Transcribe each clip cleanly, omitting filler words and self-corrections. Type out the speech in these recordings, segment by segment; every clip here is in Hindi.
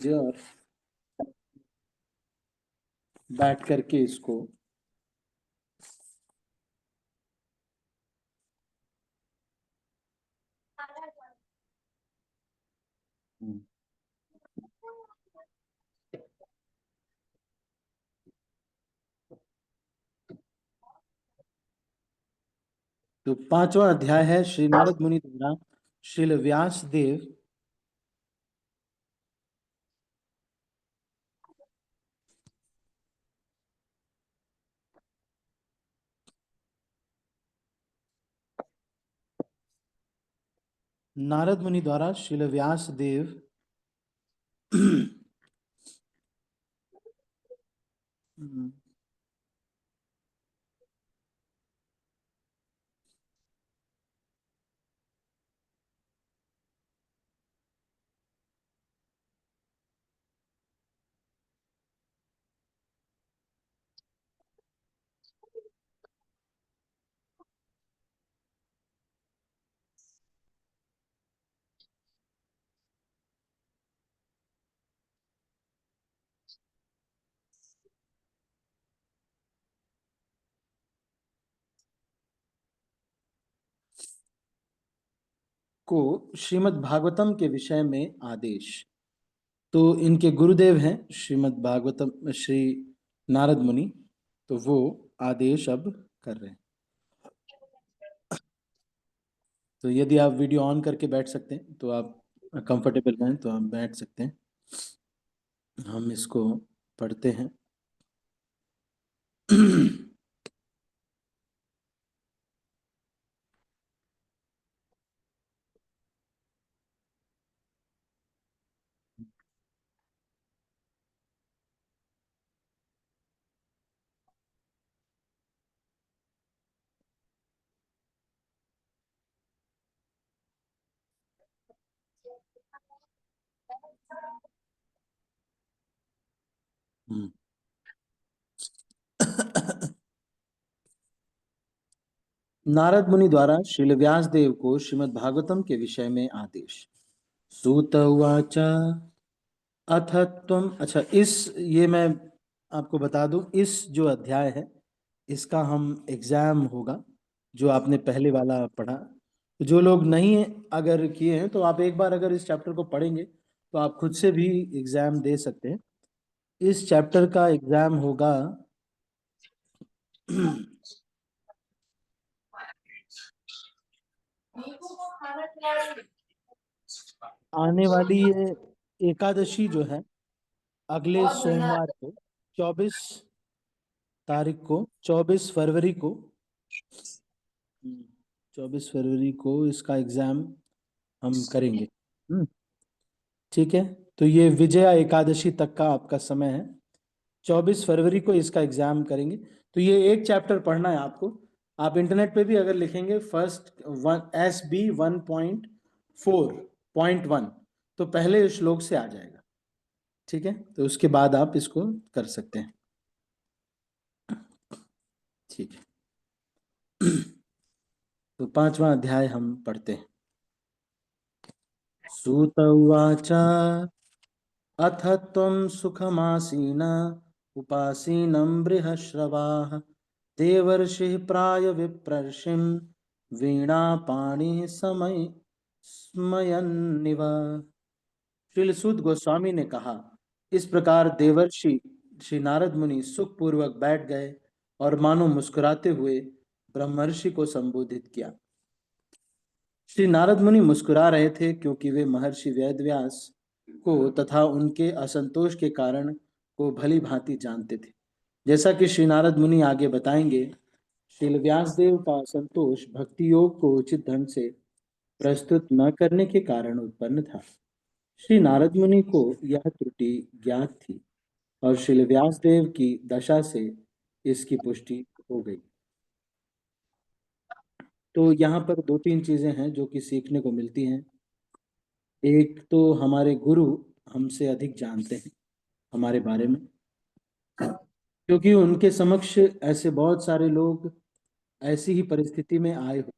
और बैठ करके इसको तो पांचवा अध्याय है श्री नारद मुनि द्वारा श्रील व्यास देव नारद मुनि द्वारा श्रील व्यास देव को श्रीमद् भागवतम के विषय में आदेश। तो इनके गुरुदेव हैं श्रीमद् भागवतम श्री नारद मुनि, तो वो आदेश अब कर रहे हैं। तो यदि आप वीडियो ऑन करके बैठ सकते हैं तो आप कंफर्टेबल हैं तो आप बैठ सकते हैं। हम इसको पढ़ते हैं। नारद मुनि द्वारा श्रील व्यास देव को श्रीमद् भागवतम के विषय में आदेश। सूत उवाच अथ त्वम, अच्छा इस ये मैं आपको बता दूं, इस जो अध्याय है इसका हम एग्जाम होगा, जो आपने पहले वाला पढ़ा। तो जो लोग नहीं अगर किए हैं तो आप एक बार अगर इस चैप्टर को पढ़ेंगे तो आप खुद से भी एग्जाम दे सकते हैं। इस चैप्टर का एग्जाम होगा आने वाली ये एकादशी जो है अगले सोमवार को 24 फरवरी को 24 फरवरी को इसका एग्जाम हम करेंगे। ठीक है, तो ये विजया एकादशी तक का आपका समय है। 24 फरवरी को इसका एग्जाम करेंगे। तो ये एक चैप्टर पढ़ना है आपको। आप इंटरनेट पे भी अगर लिखेंगे फर्स्ट SB 1.4.1 तो पहले श्लोक से आ जाएगा। ठीक है, तो उसके बाद आप इसको कर सकते हैं। ठीक है, तो पांचवा अध्याय हम पढ़ते हैं। सूत उवाच अथ त्वं सुखमासीन उपासीनं बृहश्रवाः देवर्षिः प्राय विप्रर्षिं वीणापाणिः समय स्मयन्निव। श्रील सूत गोस्वामी ने कहा, इस प्रकार देवर्षि श्री नारद मुनि सुख पूर्वक बैठ गए और मानो मुस्कुराते हुए ब्रह्मर्षि को संबोधित किया। श्री नारद मुनि मुस्कुरा रहे थे क्योंकि वे महर्षि वेदव्यास को तथा उनके असंतोष के कारण को भली भांति जानते थे। जैसा कि श्री नारद मुनि आगे बताएंगे, श्री व्यासदेव का असंतोष भक्ति योग को उचित ढंग से प्रस्तुत न करने के कारण उत्पन्न था। श्री नारद मुनि को यह त्रुटि ज्ञात थी और श्री व्यासदेव की दशा से इसकी पुष्टि हो गई। तो यहाँ पर दो तीन चीजें हैं जो कि सीखने को मिलती हैं। एक तो हमारे गुरु हमसे अधिक जानते हैं हमारे बारे में, क्योंकि उनके समक्ष ऐसे बहुत सारे लोग ऐसी ही परिस्थिति में आए हो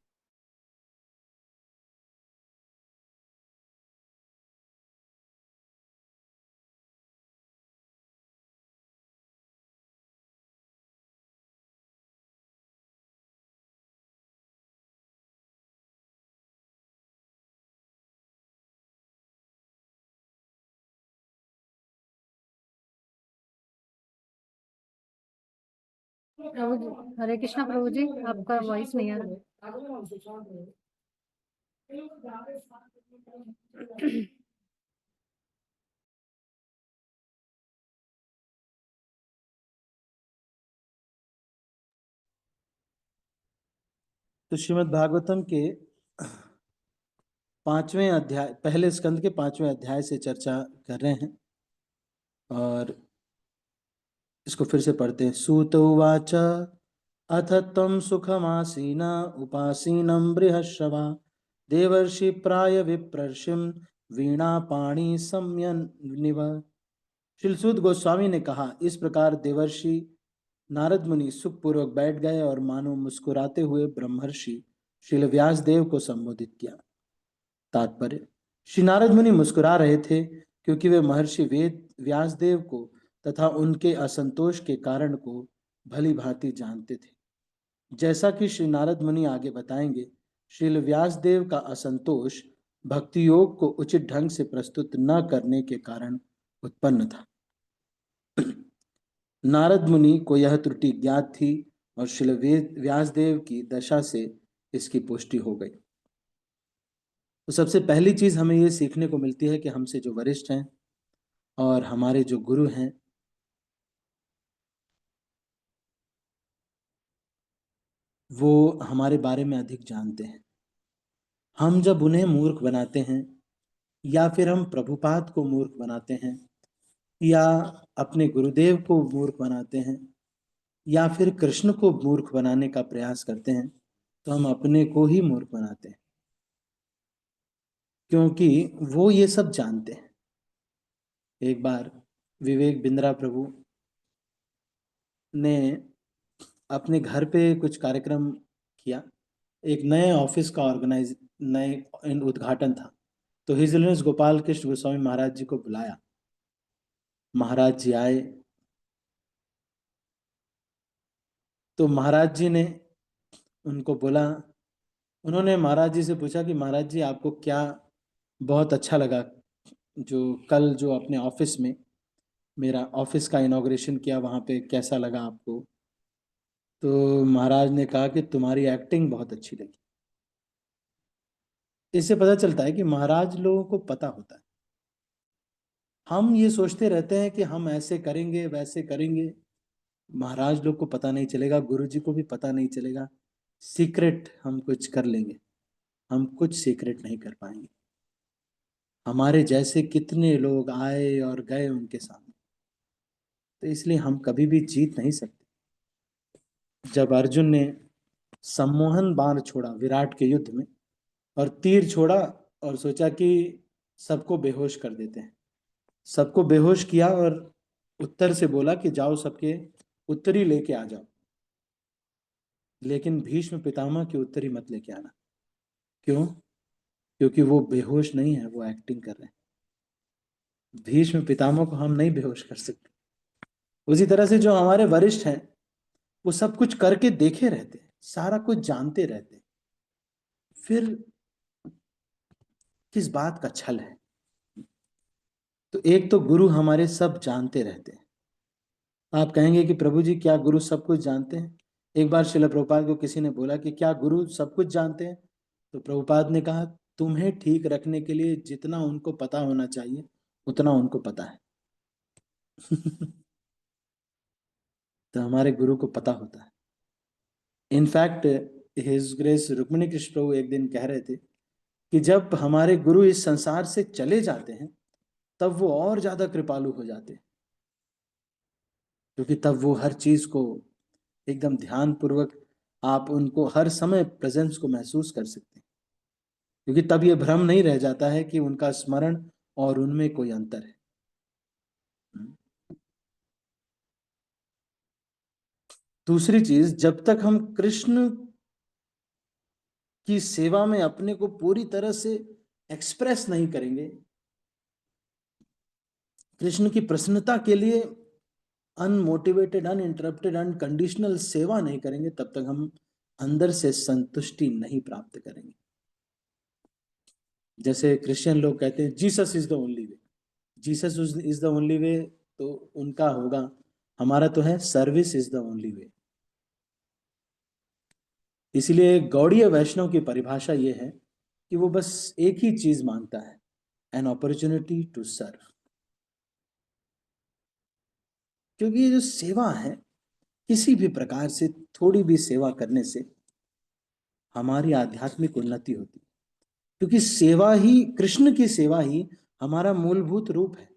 प्रभु जी, हरे कृष्णा प्रभु जी, आपका वॉइस नहीं आ रहा। तो श्रीमद् भागवतम के 5वें अध्याय, पहले स्कंद के 5वें अध्याय से चर्चा कर रहे हैं और इसको फिर से पढ़ते हैं। सूत उवाच अथ त्वं सुखमासीन उपासीनं बृहश्रवा देवर्षि प्राय विप्रर्षिं वीणा पाणी संयन्निव। श्री सूत गोस्वामी ने कहा, इस प्रकार देवर्षि नारद मुनि सुखपूर्वक बैठ गए और मानो मुस्कुराते हुए ब्रह्मर्षि श्री व्यास देव को संबोधित किया। तात्पर्य: श्री नारद मुनि मुस्कुरा रहे थे क्योंकि वे महर्षि वेद व्यासदेव को तथा उनके असंतोष के कारण को भली भांति जानते थे। जैसा कि श्री नारद मुनि आगे बताएंगे, श्री व्यासदेव का असंतोष भक्ति योग को उचित ढंग से प्रस्तुत न करने के कारण उत्पन्न था। नारद मुनि को यह त्रुटि ज्ञात थी और श्री व्यासदेव की दशा से इसकी पुष्टि हो गई। तो सबसे पहली चीज हमें ये सीखने को मिलती है कि हमसे जो वरिष्ठ हैं और हमारे जो गुरु हैं, वो हमारे बारे में अधिक जानते हैं। हम जब उन्हें मूर्ख बनाते हैं या फिर हम प्रभुपाद को मूर्ख बनाते हैं या अपने गुरुदेव को मूर्ख बनाते हैं या फिर कृष्ण को मूर्ख बनाने का प्रयास करते हैं, तो हम अपने को ही मूर्ख बनाते हैं, क्योंकि वो ये सब जानते हैं। एक बार विवेक बिंद्रा प्रभु ने अपने घर पे कुछ कार्यक्रम किया। एक नए ऑफिस का नए उद्घाटन था, तो हिज ऑनर गोपाल कृष्ण गोस्वामी महाराज जी को बुलाया। महाराज जी आए तो महाराज जी ने उनको बोला, उन्होंने महाराज जी से पूछा कि महाराज जी, आपको क्या बहुत अच्छा लगा जो कल जो अपने ऑफिस में मेरा ऑफिस का इनॉग्रेशन किया, वहाँ पे कैसा लगा आपको? तो महाराज ने कहा कि तुम्हारी एक्टिंग बहुत अच्छी लगी। इससे पता चलता है कि महाराज लोगों को पता होता है। हम ये सोचते रहते हैं कि हम ऐसे करेंगे वैसे करेंगे, महाराज लोग को पता नहीं चलेगा, गुरु जी को भी पता नहीं चलेगा। सीक्रेट हम कुछ कर लेंगे, हम कुछ सीक्रेट नहीं कर पाएंगे। हमारे जैसे कितने लोग आए और गए उनके सामने, तो इसलिए हम कभी भी जीत नहीं सकते। जब अर्जुन ने सम्मोहन बाण छोड़ा विराट के युद्ध में और तीर छोड़ा और सोचा कि सबको बेहोश कर देते हैं, सबको बेहोश किया और उत्तर से बोला कि जाओ सबके उत्तरी लेके आ जाओ, लेकिन भीष्म पितामह की उत्तरी मत लेके आना। क्यों? क्योंकि वो बेहोश नहीं है, वो एक्टिंग कर रहे हैं। भीष्म पितामह को हम नहीं बेहोश कर सकते। उसी तरह से जो हमारे वरिष्ठ हैं, वो सब कुछ करके देखे रहते हैं, सारा कुछ जानते रहते हैं, फिर किस बात का छल है? तो एक तो गुरु हमारे सब जानते रहते हैं। आप कहेंगे कि प्रभु जी, क्या गुरु सब कुछ जानते हैं? एक बार श्रील प्रभुपाद को किसी ने बोला कि क्या गुरु सब कुछ जानते हैं? तो प्रभुपाद ने कहा, तुम्हें ठीक रखने के लिए जितना उनको पता होना चाहिए उतना उनको पता है। तो हमारे गुरु को पता होता है। In fact his grace Rukmini Krishna Prabhu एक दिन कह रहे थे कि जब हमारे गुरु इस संसार से चले जाते हैं, तब वो और ज्यादा कृपालु हो जाते हैं, क्योंकि तब वो हर चीज को एकदम ध्यान पूर्वक, आप उनको हर समय प्रेजेंस को महसूस कर सकते हैं, क्योंकि तब ये भ्रम नहीं रह जाता है कि उनका स्मरण और उनमें कोई अंतर है। दूसरी चीज, जब तक हम कृष्ण की सेवा में अपने को पूरी तरह से एक्सप्रेस नहीं करेंगे, कृष्ण की प्रसन्नता के लिए अनमोटिवेटेड, अनइंटरप्टेड, अनकंडीशनल सेवा नहीं करेंगे, तब तक हम अंदर से संतुष्टि नहीं प्राप्त करेंगे। जैसे क्रिश्चियन लोग कहते हैं Jesus is the only way, Jesus is the only way, तो उनका होगा, हमारा तो है service is the only way. इसलिए गौड़ीय वैष्णव की परिभाषा ये है कि वो बस एक ही चीज मांगता है, एन अपॉर्चुनिटी टू सर्व। क्योंकि ये जो सेवा है, किसी भी प्रकार से थोड़ी भी सेवा करने से हमारी आध्यात्मिक उन्नति होती है। क्योंकि सेवा ही, कृष्ण की सेवा ही हमारा मूलभूत रूप है।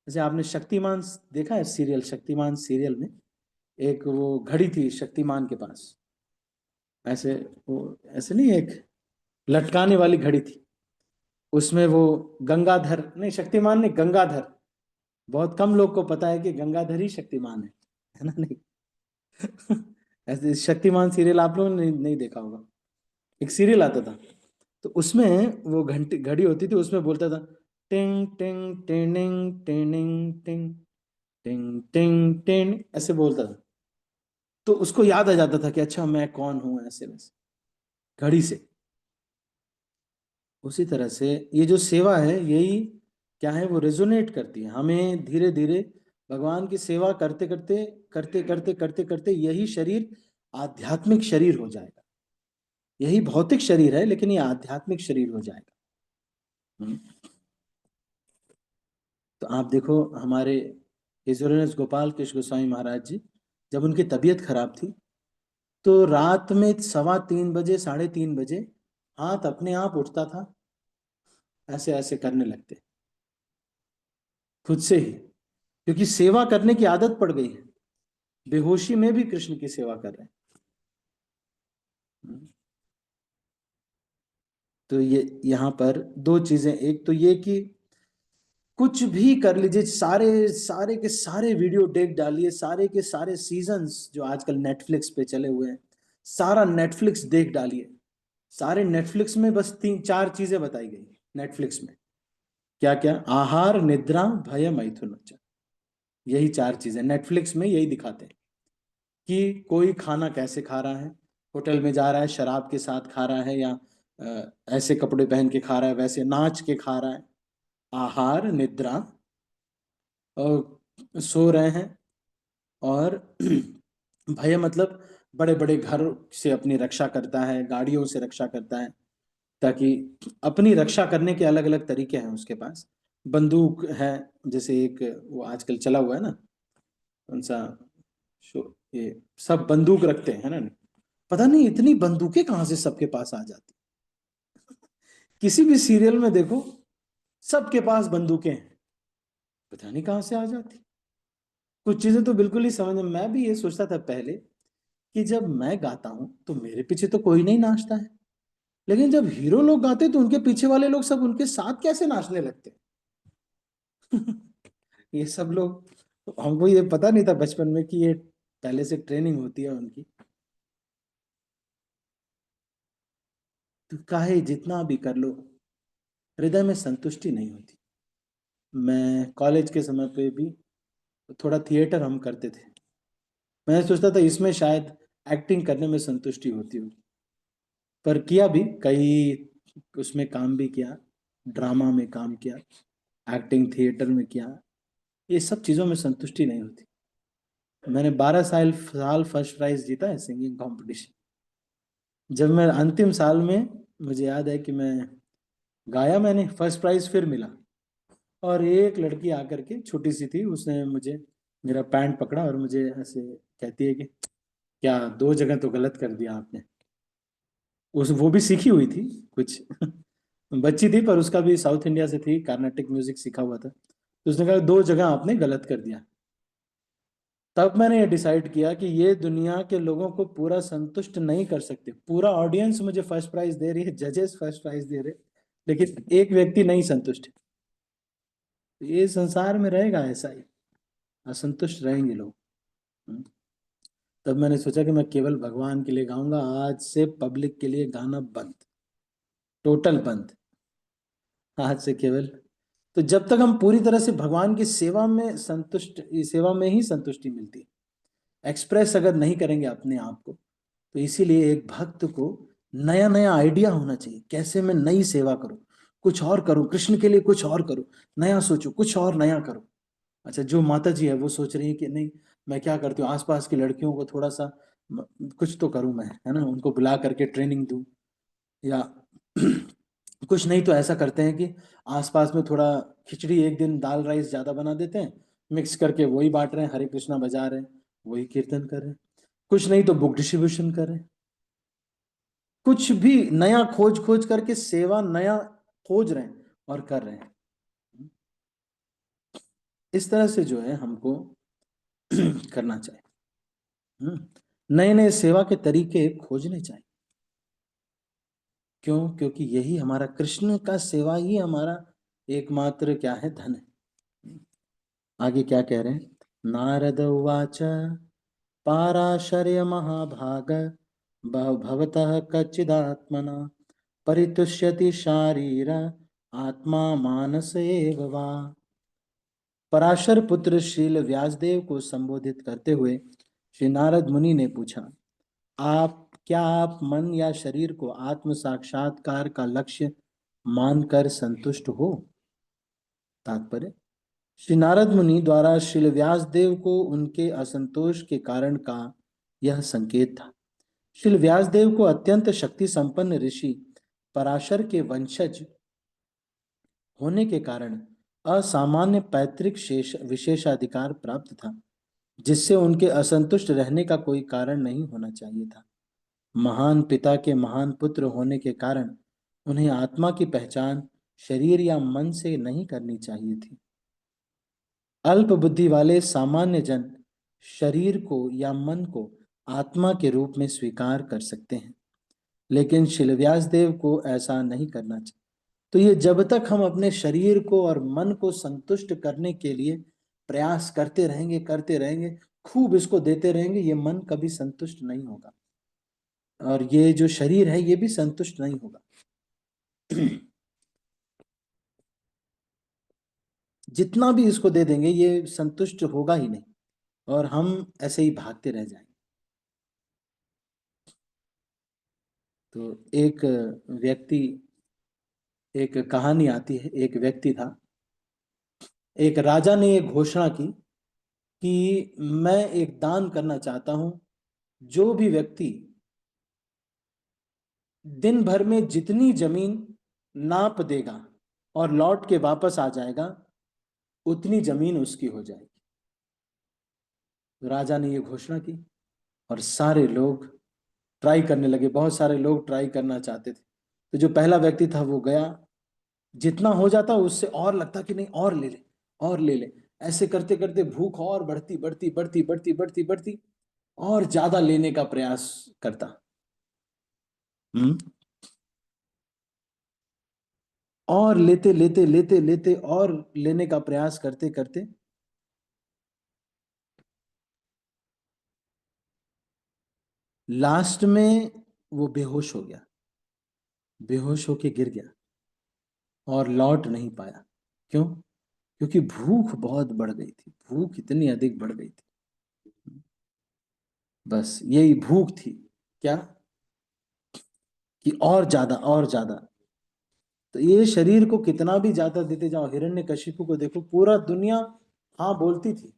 जैसे आपने शक्तिमान देखा है, सीरियल शक्तिमान सीरियल में एक वो घड़ी थी शक्तिमान के पास, ऐसे वो ऐसे नहीं, एक लटकाने वाली घड़ी थी, उसमें वो गंगाधर, नहीं शक्तिमान नहीं, गंगाधर। बहुत कम लोग को पता है कि गंगाधर ही शक्तिमान है ना? नहीं ऐसे शक्तिमान सीरियल आप लोगों ने नहीं देखा होगा, एक सीरियल आता था, तो उसमें वो घंटी घड़ी होती थी, उसमें बोलता था टिंग टिंग टिंग टिंग टिंग टिंग टिंग टिंग, ऐसे बोलता था। तो उसको याद आ जाता था कि अच्छा मैं कौन हूं, ऐसे वैसे घड़ी से। उसी तरह से ये जो सेवा है, यही क्या है, वो रेजोनेट करती है हमें धीरे धीरे। भगवान की सेवा करते करते करते करते करते करते यही शरीर आध्यात्मिक शरीर हो जाएगा। यही भौतिक शरीर है, लेकिन ये आध्यात्मिक शरीर हो जाएगा। तो आप देखो, हमारे हिज ऑनर गोपाल कृष्ण गोस्वामी महाराज जी, जब उनकी तबीयत खराब थी, तो रात में 3:15 बजे, 3:30 बजे हाथ अपने आप उठता था, ऐसे ऐसे करने लगते खुद से ही, क्योंकि सेवा करने की आदत पड़ गई है। बेहोशी में भी कृष्ण की सेवा कर रहे हैं। तो ये यहाँ पर दो चीजें, एक तो ये कि कुछ भी कर लीजिए, सारे सारे के सारे वीडियो देख डालिए, सारे के सारे सीजन्स जो आजकल नेटफ्लिक्स पे चले हुए हैं, सारा नेटफ्लिक्स देख डालिए। सारे नेटफ्लिक्स में बस 3-4 चीजें बताई गई नेटफ्लिक्स में। क्या क्या? आहार, निद्रा, भय, मैथुन। यही 4 चीजें नेटफ्लिक्स में यही दिखाते हैं कि कोई खाना कैसे खा रहा है, होटल में जा रहा है शराब के साथ खा रहा है, या ऐसे कपड़े पहन के खा रहा है, वैसे नाच के खा रहा है। आहार, निद्रा, और सो रहे हैं, और भय मतलब बड़े बड़े घर से अपनी रक्षा करता है, गाड़ियों से रक्षा करता है, ताकि अपनी रक्षा करने के अलग अलग तरीके हैं उसके पास। बंदूक है, जैसे एक वो आजकल चला हुआ है ना, कौन सा शो, ये सब बंदूक रखते हैं ना। पता नहीं इतनी बंदूकें कहां से सबके पास आ जाती। किसी भी सीरियल में देखो, सबके पास बंदूकें हैं, पता नहीं कहां से आ जाती। कुछ चीजें तो बिल्कुल ही समझ में, मैं भी ये सोचता था पहले कि जब मैं गाता हूं तो मेरे पीछे तो कोई नहीं नाचता है, लेकिन जब हीरो लोग गाते तो उनके पीछे वाले लोग सब उनके साथ कैसे नाचने लगते। ये सब लोग, हमको ये पता नहीं था बचपन में कि ये पहले से ट्रेनिंग होती है उनकी। तो काहे जितना भी कर लो, हृदय में संतुष्टि नहीं होती। मैं कॉलेज के समय पे भी थोड़ा थिएटर हम करते थे। मैं सोचता था इसमें शायद एक्टिंग करने में संतुष्टि होती होगी, पर किया भी कई, उसमें काम भी किया, ड्रामा में काम किया, एक्टिंग थिएटर में किया। ये सब चीज़ों में संतुष्टि नहीं होती। मैंने 12 साल फर्स्ट प्राइज जीता है सिंगिंग कंपटीशन। जब मैं अंतिम साल में, मुझे याद है कि मैं गाया, मैंने फर्स्ट प्राइज फिर मिला, और एक लड़की आकर के, छोटी सी थी, उसने मुझे, मेरा पैंट पकड़ा और मुझे ऐसे कहती है कि क्या 2 जगह तो गलत कर दिया आपने। उस वो भी सीखी हुई थी कुछ बच्ची थी, पर उसका भी साउथ इंडिया से थी, कार्नाटिक म्यूजिक सीखा हुआ था। तो उसने कहा 2 जगह आपने गलत कर दिया। तब मैंने ये डिसाइड किया कि ये दुनिया के लोगों को पूरा संतुष्ट नहीं कर सकते। पूरा ऑडियंस मुझे फर्स्ट प्राइज दे रही है, जजेस फर्स्ट प्राइज दे रहे, लेकिन एक व्यक्ति नहीं संतुष्ट है। तो ये संसार में रहेगा ऐसा ही, असंतुष्ट रहेंगे लोग। हम्म। तब मैंने सोचा कि मैं केवल भगवान के लिए गाऊंगा, आज से पब्लिक के लिए गाना बंद, टोटल बंद, आज से केवल। तो जब तक हम पूरी तरह से भगवान की सेवा में संतुष्ट, सेवा में ही संतुष्टि मिलती है। एक्सप्रेस अगर नहीं करेंगे अपने आप को, तो इसीलिए एक भक्त को नया नया आइडिया होना चाहिए, कैसे मैं नई सेवा करूं, कुछ और करूं, कृष्ण के लिए कुछ और करूं, नया सोचूं, कुछ और नया करूं। अच्छा, जो माता जी है वो सोच रही है कि नहीं, मैं क्या करती हूँ, आसपास की लड़कियों को थोड़ा सा कुछ तो करूं मैं, है ना, उनको बुला करके ट्रेनिंग दूं, या कुछ नहीं तो ऐसा करते हैं कि आसपास में थोड़ा खिचड़ी, एक दिन दाल राइस ज्यादा बना देते हैं, मिक्स करके वही बांट रहे हैं, हरे कृष्णा बजा रहे हैं, वही कीर्तन कर रहे हैं। कुछ नहीं तो बुक डिस्ट्रीब्यूशन कर रहे हैं। कुछ भी नया खोज खोज करके सेवा नया खोज रहे हैं और कर रहे हैं। इस तरह से जो है हमको करना चाहिए। नए नए सेवा के तरीके खोजने चाहिए। क्यों? क्योंकि यही हमारा, कृष्ण का सेवा ही हमारा एकमात्र क्या है, धन है। आगे क्या कह रहे हैं? नारद उवाच पाराशर्य महाभाग भवतः कच्चिदात्मना परितुष्यति शारीर आत्मा मानस एव वा। पराशर पुत्र शील व्यासदेव को संबोधित करते हुए श्री नारद मुनि ने पूछा, आप मन या शरीर को आत्म साक्षात्कार का लक्ष्य मानकर संतुष्ट हो? तात्पर्य, श्री नारद मुनि द्वारा श्री व्यासदेव को उनके असंतोष के कारण का यह संकेत था। श्री व्यासदेव को अत्यंत शक्ति संपन्न ऋषि पराशर के वंशज होने के कारण असामान्य पैतृक विशेषाधिकार प्राप्त था, जिससे उनके असंतुष्ट रहने का कोई कारण नहीं होना चाहिए था। महान पिता के महान पुत्र होने के कारण उन्हें आत्मा की पहचान शरीर या मन से नहीं करनी चाहिए थी। अल्प बुद्धि वाले सामान्य जन शरीर को या मन को आत्मा के रूप में स्वीकार कर सकते हैं, लेकिन श्री व्यासदेव को ऐसा नहीं करना चाहिए। तो ये जब तक हम अपने शरीर को और मन को संतुष्ट करने के लिए प्रयास करते रहेंगे, खूब इसको देते रहेंगे, ये मन कभी संतुष्ट नहीं होगा और ये जो शरीर है ये भी संतुष्ट नहीं होगा। जितना भी इसको दे देंगे ये संतुष्ट होगा ही नहीं और हम ऐसे ही भागते रह जाएंगे। तो एक कहानी आती है, एक व्यक्ति था, एक राजा ने एक घोषणा की कि मैं एक दान करना चाहता हूं, जो भी व्यक्ति दिन भर में जितनी जमीन नाप देगा और लौट के वापस आ जाएगा, उतनी जमीन उसकी हो जाएगी। राजा ने ये घोषणा की और सारे लोग ट्राई करने लगे, बहुत सारे लोग ट्राई करना चाहते थे। तो जो पहला व्यक्ति था वो गया, जितना हो जाता उससे और लगता कि नहीं और ले ले और ले ले, ऐसे करते करते भूख और बढ़ती बढ़ती बढ़ती बढ़ती बढ़ती बढ़ती और ज्यादा लेने का प्रयास करता। और लेते लेते लेते लेते और लेने का प्रयास करते करते लास्ट में वो बेहोश हो गया, बेहोश होके गिर गया और लौट नहीं पाया। क्यों? क्योंकि भूख बहुत बढ़ गई थी, भूख इतनी अधिक बढ़ गई थी। बस यही भूख थी, क्या कि और ज्यादा और ज्यादा। तो ये शरीर को कितना भी ज्यादा देते जाओ, हिरण्यकशिपु को देखो, पूरा दुनिया हाँ बोलती थी,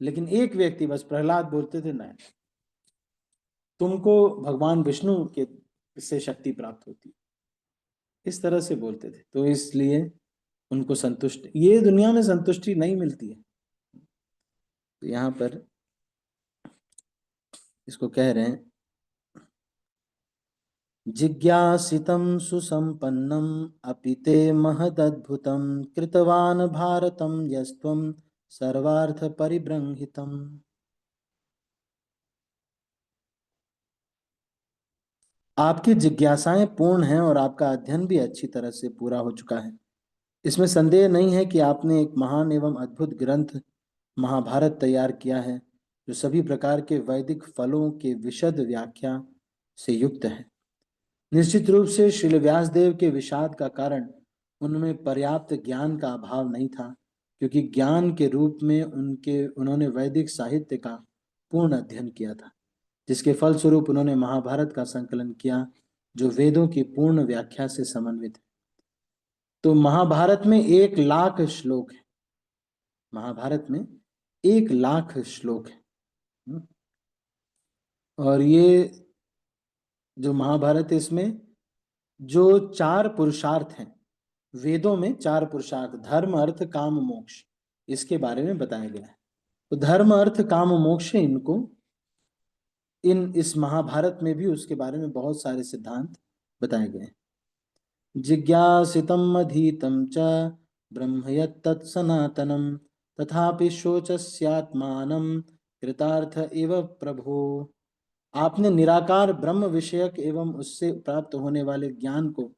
लेकिन एक व्यक्ति बस प्रहलाद बोलते थे नहीं, तुमको भगवान विष्णु के से शक्ति प्राप्त होती, इस तरह से बोलते थे। तो इसलिए उनको संतुष्ट, ये दुनिया में संतुष्टि नहीं मिलती है। तो यहाँ पर इसको कह रहे हैं, जिज्ञासितं सुसंपन्नम अपि ते महदद्भुतं कृतवान भारतं यस्त्वं सर्वार्थ परिब्रंहितम्। आपकी जिज्ञासाएं पूर्ण हैं और आपका अध्ययन भी अच्छी तरह से पूरा हो चुका है। इसमें संदेह नहीं है कि आपने एक महान एवं अद्भुत ग्रंथ महाभारत तैयार किया है, जो सभी प्रकार के वैदिक फलों के विशद व्याख्या से युक्त है। निश्चित रूप से श्री व्यासदेव के विषाद का कारण उनमें पर्याप्त ज्ञान का अभाव नहीं था, क्योंकि ज्ञान के रूप में उन्होंने वैदिक साहित्य का पूर्ण अध्ययन किया था, जिसके फलस्वरूप उन्होंने महाभारत का संकलन किया, जो वेदों की पूर्ण व्याख्या से समन्वित है। तो महाभारत में 1,00,000 श्लोक है, महाभारत में 1,00,000 श्लोक है। और ये जो महाभारत है इसमें जो 4 पुरुषार्थ हैं, वेदों में 4 पुरुषार्थ धर्म अर्थ काम मोक्ष, इसके बारे में बताया गया है। तो धर्म अर्थ काम मोक्ष इनको इस महाभारत में भी उसके बारे में बहुत सारे सिद्धांत बताए गए हैं। जिज्ञासितम् अधीतं च ब्रह्म यत्तत् सनातनं तथापि शोचस्यात्मानं कृतार्थ एव प्रभो। आपने निराकार ब्रह्म विषयक एवं उससे प्राप्त होने वाले ज्ञान को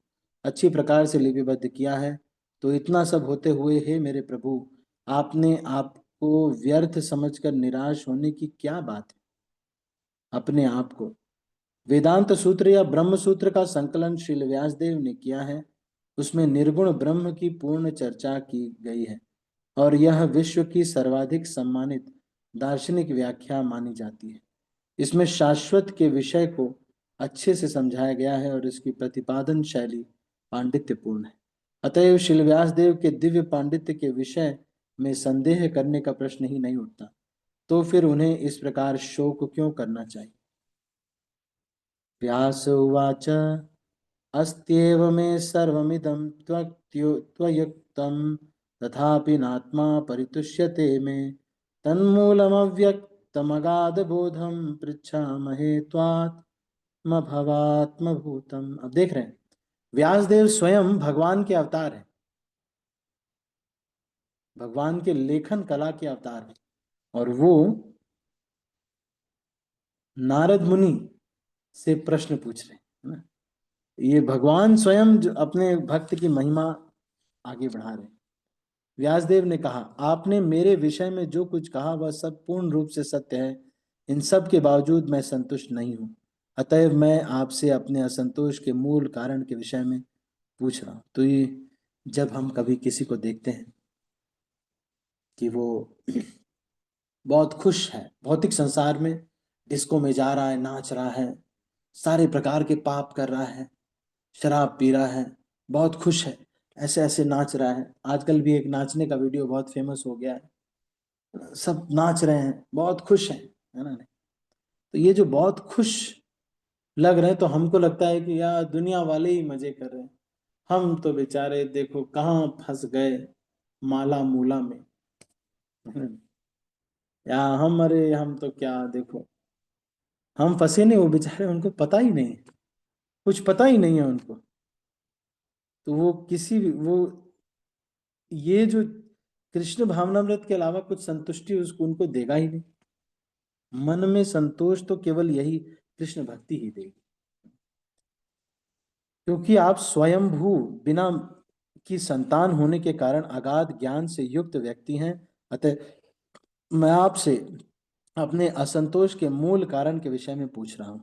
अच्छी प्रकार से लिपिबद्ध किया है, तो इतना सब होते हुए हे मेरे प्रभु, आपने आपको व्यर्थ समझकर निराश होने की क्या बात है। अपने आप को वेदांत सूत्र या ब्रह्म सूत्र का संकलन श्रील व्यासदेव ने किया है। उसमें निर्गुण ब्रह्म की पूर्ण चर्चा की गई है और यह विश्व की सर्वाधिक सम्मानित दार्शनिक व्याख्या मानी जाती है। इसमें शाश्वत के विषय को अच्छे से समझाया गया है और इसकी प्रतिपादन शैली पांडित्यपूर्ण है। अतएव श्रील व्यासदेव के दिव्य पांडित्य के विषय में संदेह करने का प्रश्न ही नहीं उठता। तो फिर उन्हें इस प्रकार शोक क्यों करना चाहिए। व्यास उवाच अस्त्येव मे सर्वमिदं त्वयुक्तं तथापि नात्मा परितुष्यते मे तन्मूलमव्यक्तमगाधबोधं पृच्छामहे त्वात्मभवात्मभूतम्। अब देख रहे हैं व्यासदेव स्वयं भगवान के अवतार हैं, भगवान के लेखन कला के अवतार हैं और वो नारद मुनि से प्रश्न पूछ रहे हैं। ये भगवान स्वयं जो अपने भक्त की महिमा आगे बढ़ा रहे हैं। व्यासदेव ने कहा आपने मेरे विषय में जो कुछ कहा वह सब पूर्ण रूप से सत्य है। इन सब के बावजूद मैं संतुष्ट नहीं हूं, अतएव मैं आपसे अपने असंतोष के मूल कारण के विषय में पूछ रहा हूं। तो ये जब हम कभी किसी को देखते हैं कि वो बहुत खुश है भौतिक संसार में, डिस्को में जा रहा है, नाच रहा है, सारे प्रकार के पाप कर रहा है, शराब पी रहा है, बहुत खुश है, ऐसे ऐसे नाच रहा है। आजकल भी एक नाचने का वीडियो बहुत फेमस हो गया है, सब नाच रहे हैं, बहुत खुश हैं, है ना। तो ये जो बहुत खुश लग रहे हैं तो हमको लगता है कि यार दुनिया वाले ही मजे कर रहे हैं, हम तो बेचारे देखो कहाँ फंस गए माला मूला में। या हम, अरे हम तो क्या देखो, हम फंसे नहीं, वो बेचारे उनको पता ही नहीं, कुछ पता ही नहीं है उनको। तो वो किसी भी वो ये जो कृष्ण भावनामृत के अलावा कुछ संतुष्टि उसको उनको देगा ही नहीं। मन में संतोष तो केवल यही कृष्ण भक्ति ही देगी, क्योंकि आप स्वयंभू बिना की संतान होने के कारण अगाध ज्ञान से युक्त व्यक्ति हैं। अतः मैं आपसे अपने असंतोष के मूल कारण के विषय में पूछ रहा हूं।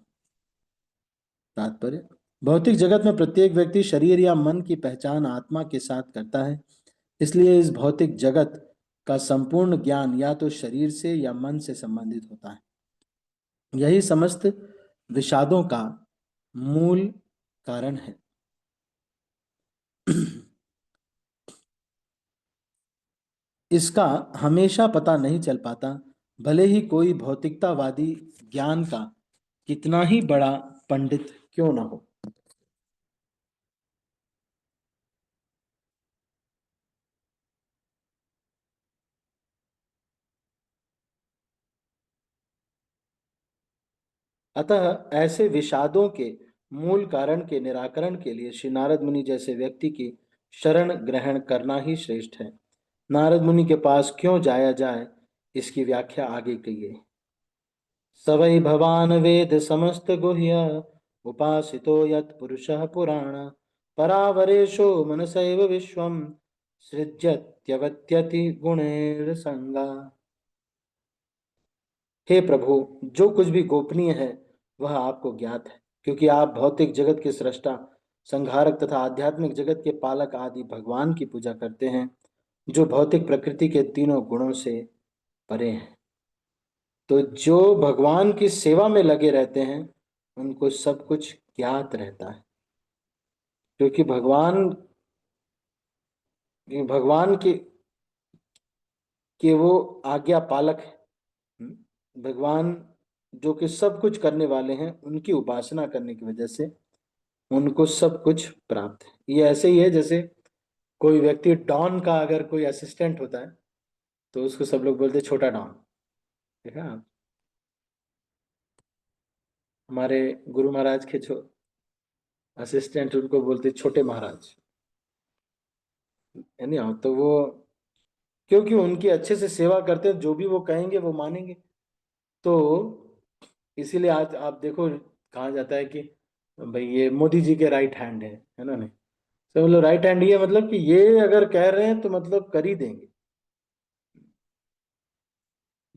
तात्पर्य भौतिक जगत में प्रत्येक व्यक्ति शरीर या मन की पहचान आत्मा के साथ करता है, इसलिए इस भौतिक जगत का संपूर्ण ज्ञान या तो शरीर से या मन से संबंधित होता है। यही समस्त विषादों का मूल कारण है। इसका हमेशा पता नहीं चल पाता, भले ही कोई भौतिकतावादी ज्ञान का कितना ही बड़ा पंडित क्यों ना हो। अतः ऐसे विषादों के मूल कारण के निराकरण के लिए श्री नारद मुनि जैसे व्यक्ति की शरण ग्रहण करना ही श्रेष्ठ है। नारद मुनि के पास क्यों जाया जाए, इसकी व्याख्या आगे की है। सवै भवान वेद समस्त गुह्य उपासितो यत् पुरुषः पुराण परावरेशो मनसैव विश्वम सृज्यत्यवत्यति गुणेर संगा। हे प्रभु, जो कुछ भी गोपनीय है वह आपको ज्ञात है, क्योंकि आप भौतिक जगत के सृष्टा, संहारक तथा आध्यात्मिक जगत के पालक आदि भगवान की पूजा करते हैं, जो भौतिक प्रकृति के तीनों गुणों से परे हैं। तो जो भगवान की सेवा में लगे रहते हैं उनको सब कुछ ज्ञात रहता है, क्योंकि भगवान के वो आज्ञा पालक है। भगवान जो कि सब कुछ करने वाले हैं, उनकी उपासना करने की वजह से उनको सब कुछ प्राप्त है। ये ऐसे ही है जैसे कोई व्यक्ति डॉन का अगर कोई असिस्टेंट होता है तो उसको सब लोग बोलते हैं छोटा डॉन। देखा आप? हमारे गुरु महाराज के जो असिस्टेंट उनको बोलते हैं छोटे महाराज, है नहीं? तो वो क्योंकि उनकी अच्छे से सेवा करते हैं, जो भी वो कहेंगे वो मानेंगे। तो इसीलिए आज आप देखो, कहा जाता है कि भाई ये मोदी जी के राइट हैंड है ना? नहीं, तो मतलब राइट हैंड ये मतलब कि ये अगर कह रहे हैं तो मतलब कर ही देंगे।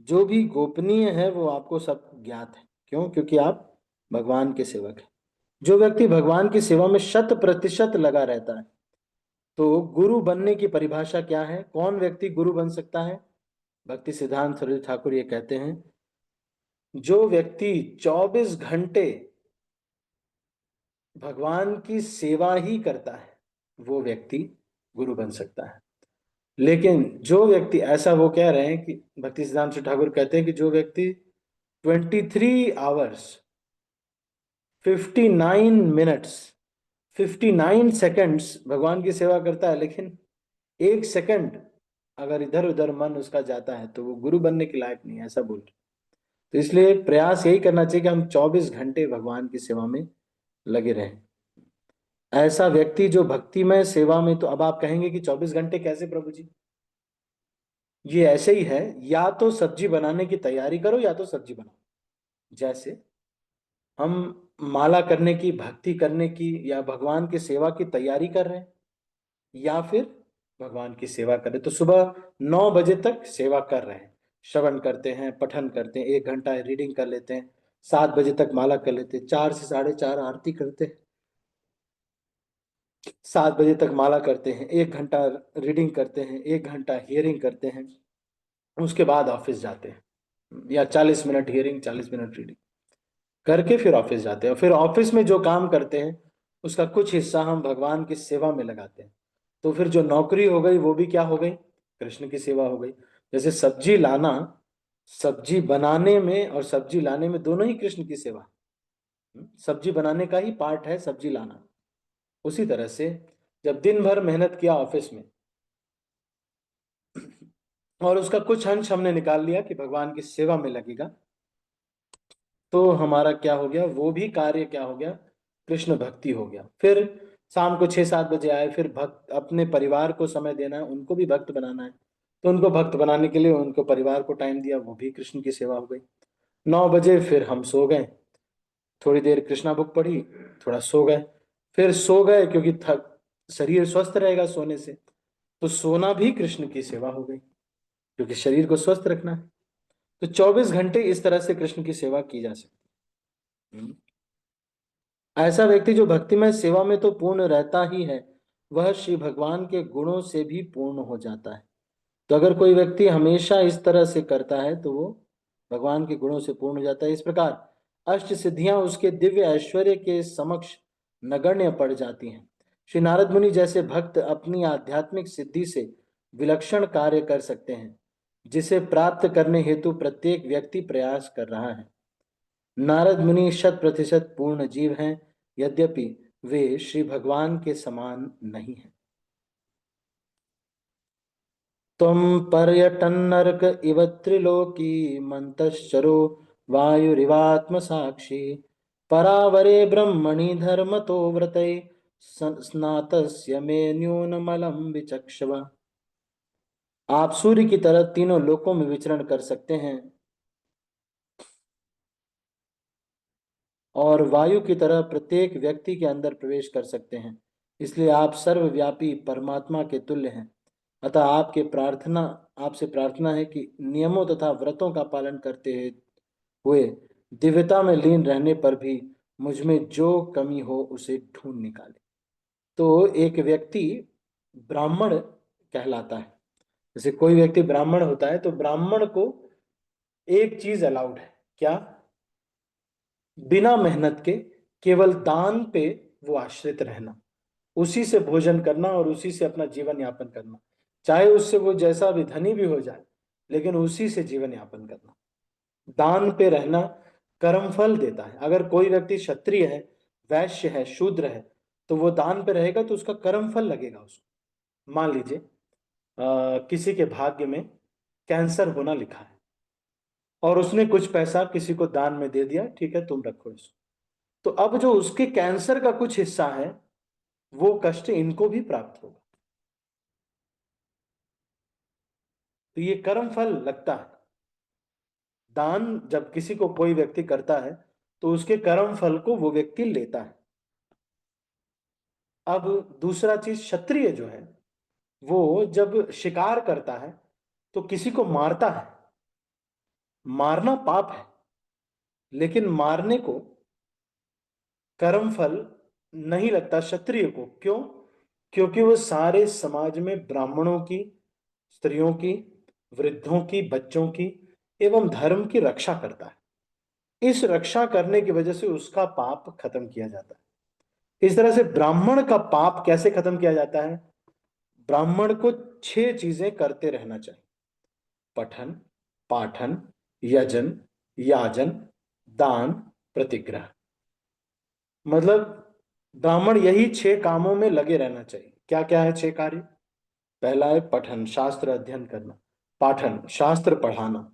जो भी गोपनीय है वो आपको सब ज्ञात है। क्यों? क्योंकि आप भगवान के सेवक हैं। जो व्यक्ति भगवान की सेवा में 100% लगा रहता है, तो गुरु बनने की परिभाषा क्या है? कौन व्यक्ति गुरु बन सकता है? भक्ति सिद्धांत सरस्वती ठाकुर ये कहते हैं, जो व्यक्ति 24 घंटे भगवान की सेवा ही करता है वो व्यक्ति गुरु बन सकता है। लेकिन जो व्यक्ति, ऐसा वो कह रहे हैं कि भक्ति सिद्धांत श्री ठाकुर कहते हैं कि जो व्यक्ति 23 आवर्स 59 मिनट्स 59 सेकेंड्स भगवान की सेवा करता है, लेकिन 1 सेकंड अगर इधर उधर मन उसका जाता है, तो वो गुरु बनने के लायक नहीं है, ऐसा बोल रहे। तो इसलिए प्रयास यही करना चाहिए कि हम 24 घंटे भगवान की सेवा में लगे रहें। ऐसा व्यक्ति जो भक्तिमय सेवा में, तो अब आप कहेंगे कि 24 घंटे कैसे प्रभु जी? ये ऐसे ही है, या तो सब्जी बनाने की तैयारी करो या तो सब्जी बनाओ। जैसे हम माला करने की, भक्ति करने की या भगवान की सेवा की तैयारी कर रहे हैं, या फिर भगवान की सेवा कर रहे हैं, तो सुबह 9 बजे तक सेवा कर रहे हैं, श्रवण करते हैं, पठन करते हैं, 1 घंटा रीडिंग कर लेते हैं, 7 बजे तक माला कर लेते हैं, 4 से 4:30 आरती करते हैं, 7 बजे तक माला करते हैं, 1 घंटा रीडिंग करते हैं, 1 घंटा हियरिंग करते हैं, उसके बाद ऑफिस जाते हैं, या 40 मिनट हियरिंग, 40 मिनट रीडिंग करके फिर ऑफिस जाते हैं। और फिर ऑफिस में जो काम करते हैं उसका कुछ हिस्सा हम भगवान की सेवा में लगाते हैं। तो फिर जो नौकरी हो गई वो भी क्या हो गई? कृष्ण की सेवा हो गई। जैसे सब्जी लाना, सब्जी बनाने में और सब्जी लाने में दोनों ही कृष्ण की सेवा है। सब्जी बनाने का ही पार्ट है सब्जी लाना। उसी तरह से जब दिन भर मेहनत किया ऑफिस में और उसका कुछ अंश हमने निकाल लिया कि भगवान की सेवा में लगेगा, तो हमारा क्या हो गया? वो भी कार्य क्या हो गया? कृष्ण भक्ति हो गया। फिर शाम को 6-7 बजे आए, फिर भक्त अपने परिवार को समय देना है, उनको भी भक्त बनाना है, तो उनको भक्त बनाने के लिए उनको परिवार को टाइम दिया, वो भी कृष्ण की सेवा हो गई। 9 बजे फिर हम सो गए, थोड़ी देर कृष्णा बुक पढ़ी, थोड़ा सो गए, फिर सो गए क्योंकि थक शरीर स्वस्थ रहेगा सोने से, तो सोना भी कृष्ण की सेवा हो गई क्योंकि शरीर को स्वस्थ रखना है। तो 24 घंटे इस तरह से कृष्ण की सेवा की जा सकती है। ऐसा व्यक्ति जो भक्तिमय सेवा में तो पूर्ण रहता ही है, वह श्री भगवान के गुणों से भी पूर्ण हो जाता है। तो अगर कोई व्यक्ति हमेशा इस तरह से करता है तो वो भगवान के गुणों से पूर्ण हो जाता है। इस प्रकार अष्ट सिद्धियां उसके दिव्य ऐश्वर्य के समक्ष नगण्य पड़ जाती हैं। श्री नारद मुनि जैसे भक्त अपनी आध्यात्मिक सिद्धि से विलक्षण कार्य कर सकते हैं, जिसे प्राप्त करने हेतु प्रत्येक व्यक्ति प्रयास कर रहा है। नारद मुनि 100% पूर्ण जीव हैं, यद्यपि वे श्री भगवान के समान नहीं हैं। त्वं पर्यटन्नरक इव त्रिलोकी मंतश्चरो वायुरिवात्मसाक्षी परावरे ब्रह्मणि धर्मतो व्रते स्नातस्य मे न्यूनमलं विचक्षव। आप सूर्य की तरह तीनों लोकों में विचरण कर सकते हैं और वायु की तरह प्रत्येक व्यक्ति के अंदर प्रवेश कर सकते हैं, इसलिए आप सर्वव्यापी परमात्मा के तुल्य हैं। अतः आपसे प्रार्थना है कि नियमों तथा व्रतों का पालन करते हुए दिव्यता में लीन रहने पर भी मुझ में जो कमी हो उसे ढूंढ निकाले। तो एक व्यक्ति ब्राह्मण कहलाता है। जैसे कोई व्यक्ति ब्राह्मण होता है तो ब्राह्मण को एक चीज अलाउड है, क्या? बिना मेहनत के केवल दान पे वो आश्रित रहना, उसी से भोजन करना और उसी से अपना जीवन यापन करना, चाहे उससे वो जैसा भी धनी भी हो जाए, लेकिन उसी से जीवन यापन करना, दान पे रहना। कर्मफल देता है। अगर कोई व्यक्ति क्षत्रिय है, वैश्य है, शूद्र है, तो वो दान पे रहेगा तो उसका कर्मफल लगेगा उसको। मान लीजिए किसी के भाग्य में कैंसर होना लिखा है और उसने कुछ पैसा किसी को दान में दे दिया, ठीक है तुम रखो इसको, तो अब जो उसके कैंसर का कुछ हिस्सा है वो कष्ट इनको भी प्राप्त होगा। तो ये कर्म फल लगता है। दान जब किसी को कोई व्यक्ति करता है तो उसके कर्म फल को वो व्यक्ति लेता है। अब दूसरा चीज, क्षत्रिय जो है वो जब शिकार करता है तो किसी को मारता है। मारना पाप है, लेकिन मारने को कर्म फल नहीं लगता क्षत्रिय को। क्यों? क्योंकि वो सारे समाज में ब्राह्मणों की, स्त्रियों की, वृद्धों की, बच्चों की एवं धर्म की रक्षा करता है। इस रक्षा करने की वजह से उसका पाप खत्म किया जाता है। इस तरह से ब्राह्मण का पाप कैसे खत्म किया जाता है? ब्राह्मण को 6 चीजें करते रहना चाहिए: पठन, पाठन, यजन, याजन, दान, प्रतिग्रह। मतलब ब्राह्मण यही 6 कामों में लगे रहना चाहिए। क्या क्या है 6 कार्य? पहला है पठन, शास्त्र अध्ययन करना। पाठन, शास्त्र पढ़ाना।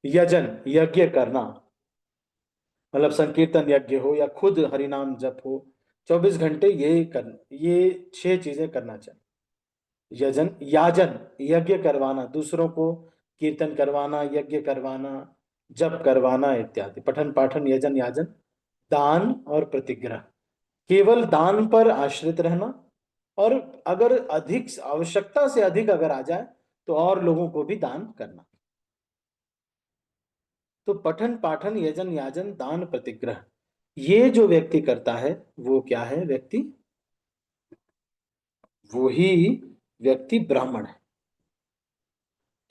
यजन, यज्ञ करना, मतलब संकीर्तन यज्ञ हो या खुद हरिनाम जप हो, 24 घंटे ये 6 चीजें करना चाहिए। यजन, याजन, यज्ञ करवाना, दूसरों को कीर्तन करवाना, यज्ञ करवाना, जप करवाना इत्यादि। पठन, पाठन, यजन, याजन। दान और प्रतिग्रह, केवल दान पर आश्रित रहना, और अगर अधिक आवश्यकता से अधिक अगर आ जाए तो और लोगों को भी दान करना। तो पठन, पाठन, यजन, याजन, दान, प्रतिग्रह, ये जो व्यक्ति करता है वो क्या है व्यक्ति? वो ही व्यक्ति ब्राह्मण है।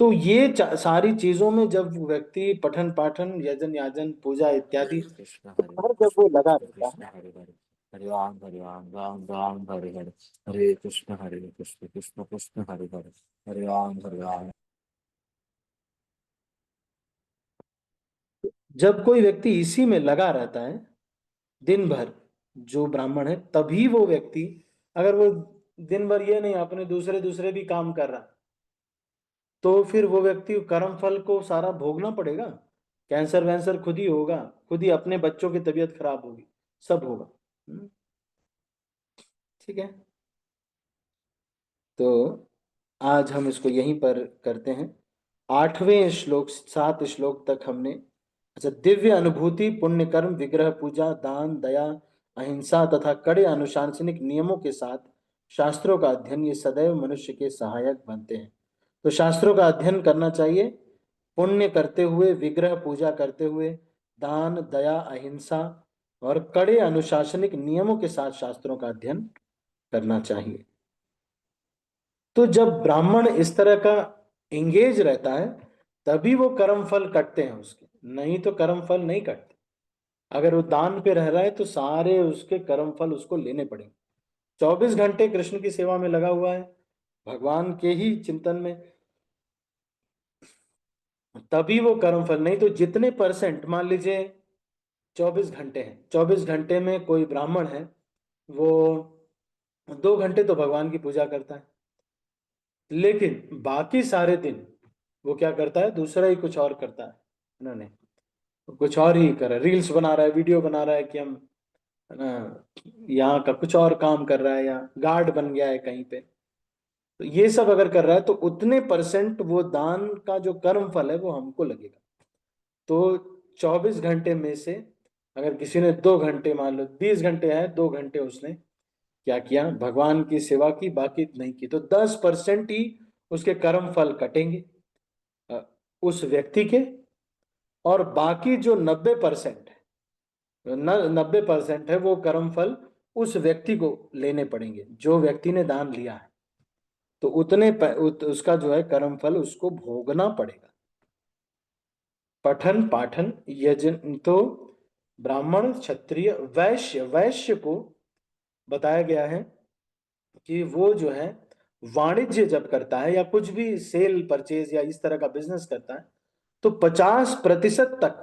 तो ये सारी चीजों में जब व्यक्ति पठन, पाठन, यजन, याजन, पूजा इत्यादि कृष्ण हरे पर जब वो लगा हरे रहता कृष्ण है, हरे हरे हरे राम राम राम हरे हरे हरे कृष्ण कृष्ण कृष्ण हरे हरे हरे राम। जब कोई व्यक्ति इसी में लगा रहता है दिन भर, जो ब्राह्मण है, तभी वो व्यक्ति, अगर वो दिन भर ये नहीं अपने दूसरे दूसरे भी काम कर रहा, तो फिर वो व्यक्ति कर्म फल को सारा भोगना पड़ेगा। कैंसर वैंसर खुद ही होगा, खुद ही अपने बच्चों की तबीयत खराब होगी, सब होगा। ठीक है, तो आज हम इसको यहीं पर करते हैं। 8वें श्लोक, 7 श्लोक तक हमने, अच्छा, दिव्य अनुभूति, पुण्य कर्म, विग्रह पूजा, दान, दया, अहिंसा तथा कड़े अनुशासनिक नियमों के साथ शास्त्रों का अध्ययन, ये सदैव मनुष्य के सहायक बनते हैं। तो शास्त्रों का अध्ययन करना चाहिए, पुण्य करते हुए, विग्रह पूजा करते हुए, दान, दया, अहिंसा और कड़े अनुशासनिक नियमों के साथ शास्त्रों का अध्ययन करना चाहिए। तो जब ब्राह्मण इस तरह का एंगेज रहता है तभी वो कर्म फल कटते हैं उसके, नहीं तो कर्म फल नहीं कटते। अगर वो दान पे रह रहा है तो सारे उसके कर्म फल उसको लेने पड़ेंगे। 24 घंटे कृष्ण की सेवा में लगा हुआ है, भगवान के ही चिंतन में, तभी वो कर्म फल। नहीं तो जितने परसेंट, मान लीजिए 24 घंटे हैं, 24 घंटे में कोई ब्राह्मण है वो 2 घंटे तो भगवान की पूजा करता है, लेकिन बाकी सारे दिन वो क्या करता है? दूसरा ही कुछ और करता है। उन्होंने कुछ और ही करा, रील्स बना रहा है, वीडियो बना रहा है कि हम, है ना, यहाँ का कुछ और काम कर रहा है, या गार्ड बन गया है कहीं पे। तो ये सब अगर कर रहा है तो उतने परसेंट वो दान का जो कर्म फल है वो हमको लगेगा। तो 24 घंटे में से अगर किसी ने 2 घंटे, मान लो 20 घंटे हैं, 2 घंटे उसने क्या किया? भगवान की सेवा की, बाकी नहीं की, तो 10% ही उसके कर्म फल कटेंगे उस व्यक्ति के। और बाकी जो 90% है, 90% है, वो कर्म फल उस व्यक्ति को लेने पड़ेंगे जो व्यक्ति ने दान लिया है। तो उसका जो है कर्म फल उसको भोगना पड़ेगा। पठन, पाठन, यजन, तो ब्राह्मण, क्षत्रिय, वैश्य, वैश्य को बताया गया है कि वो जो है वाणिज्य जब करता है या कुछ भी सेल परचेज या इस तरह का बिजनेस करता है तो 50% तक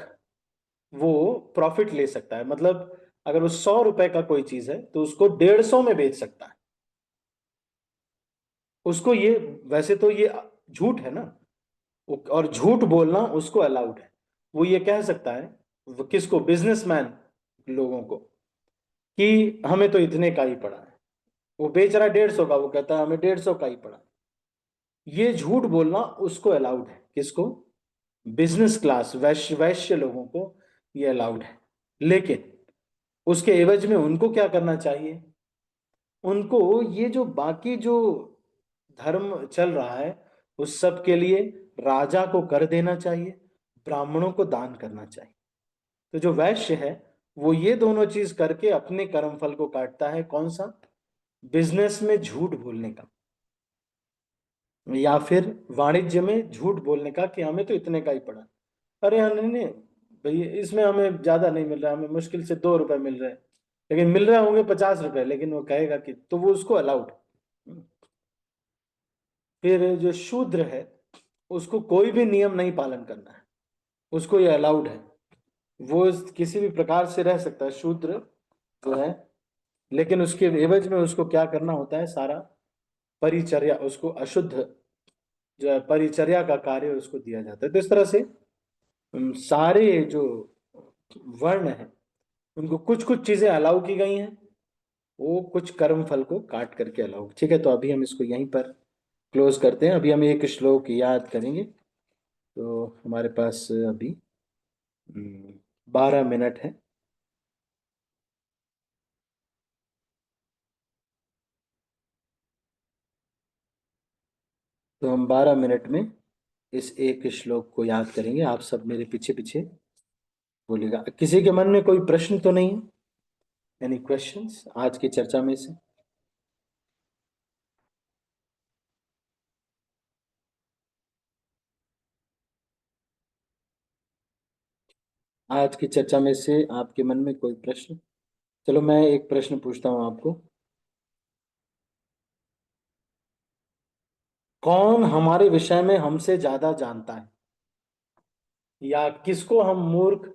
वो प्रॉफिट ले सकता है। मतलब अगर वो 100 रुपए का कोई चीज है तो उसको 150 में बेच सकता है। उसको ये, वैसे तो ये झूठ है ना, और झूठ बोलना उसको अलाउड है। वो ये कह सकता है, वो किसको, बिजनेसमैन लोगों को, कि हमें तो इतने का ही पड़ा है। वो बेच रहा है 150 का, वो कहता है हमें 150 का ही पड़ा। ये झूठ बोलना उसको अलाउड है। किसको? बिजनेस क्लास, वैश्य वैश्य लोगों को ये अलाउड है। लेकिन उसके एवज में उनको क्या करना चाहिए? उनको ये जो बाकी जो धर्म चल रहा है उस सब के लिए राजा को कर देना चाहिए, ब्राह्मणों को दान करना चाहिए। तो जो वैश्य है वो ये दोनों चीज करके अपने कर्मफल को काटता है। कौन सा? बिजनेस में झूठ बोलने का, या फिर वाणिज्य में झूठ बोलने का कि हमें तो इतने का ही पड़ा। अरे हाँ, नहीं नहीं भैया, इसमें हमें ज्यादा नहीं मिल रहा, हमें मुश्किल से 2 रुपए मिल रहे हैं, लेकिन मिल रहे होंगे 50 रुपए, लेकिन वो कहेगा कि, तो वो उसको अलाउड। फिर जो शूद्र है उसको कोई भी नियम नहीं पालन करना है, उसको ये अलाउड है। वो किसी भी प्रकार से रह सकता है शूद्र जो है, लेकिन उसके एवज में उसको क्या करना होता है? सारा परिचर्या, उसको अशुद्ध जो है परिचर्या का कार्य उसको दिया जाता है। तो इस तरह से सारे जो वर्ण है उनको कुछ कुछ चीजें अलाउ की गई हैं, वो कुछ कर्म फल को काट करके अलाउ। ठीक है, तो अभी हम इसको यहीं पर क्लोज करते हैं। अभी हम एक श्लोक याद करेंगे। तो हमारे पास अभी 12 मिनट है। तो हम 12 मिनट में इस एक श्लोक को याद करेंगे। आप सब मेरे पीछे पीछे बोलिएगा। किसी के मन में कोई प्रश्न तो नहीं है? एनी क्वेश्चंस आज की चर्चा में से? आज की चर्चा में से आपके मन में कोई प्रश्न? चलो मैं एक प्रश्न पूछता हूं आपको। कौन हमारे विषय में हमसे ज्यादा जानता है? या किसको हम मूर्ख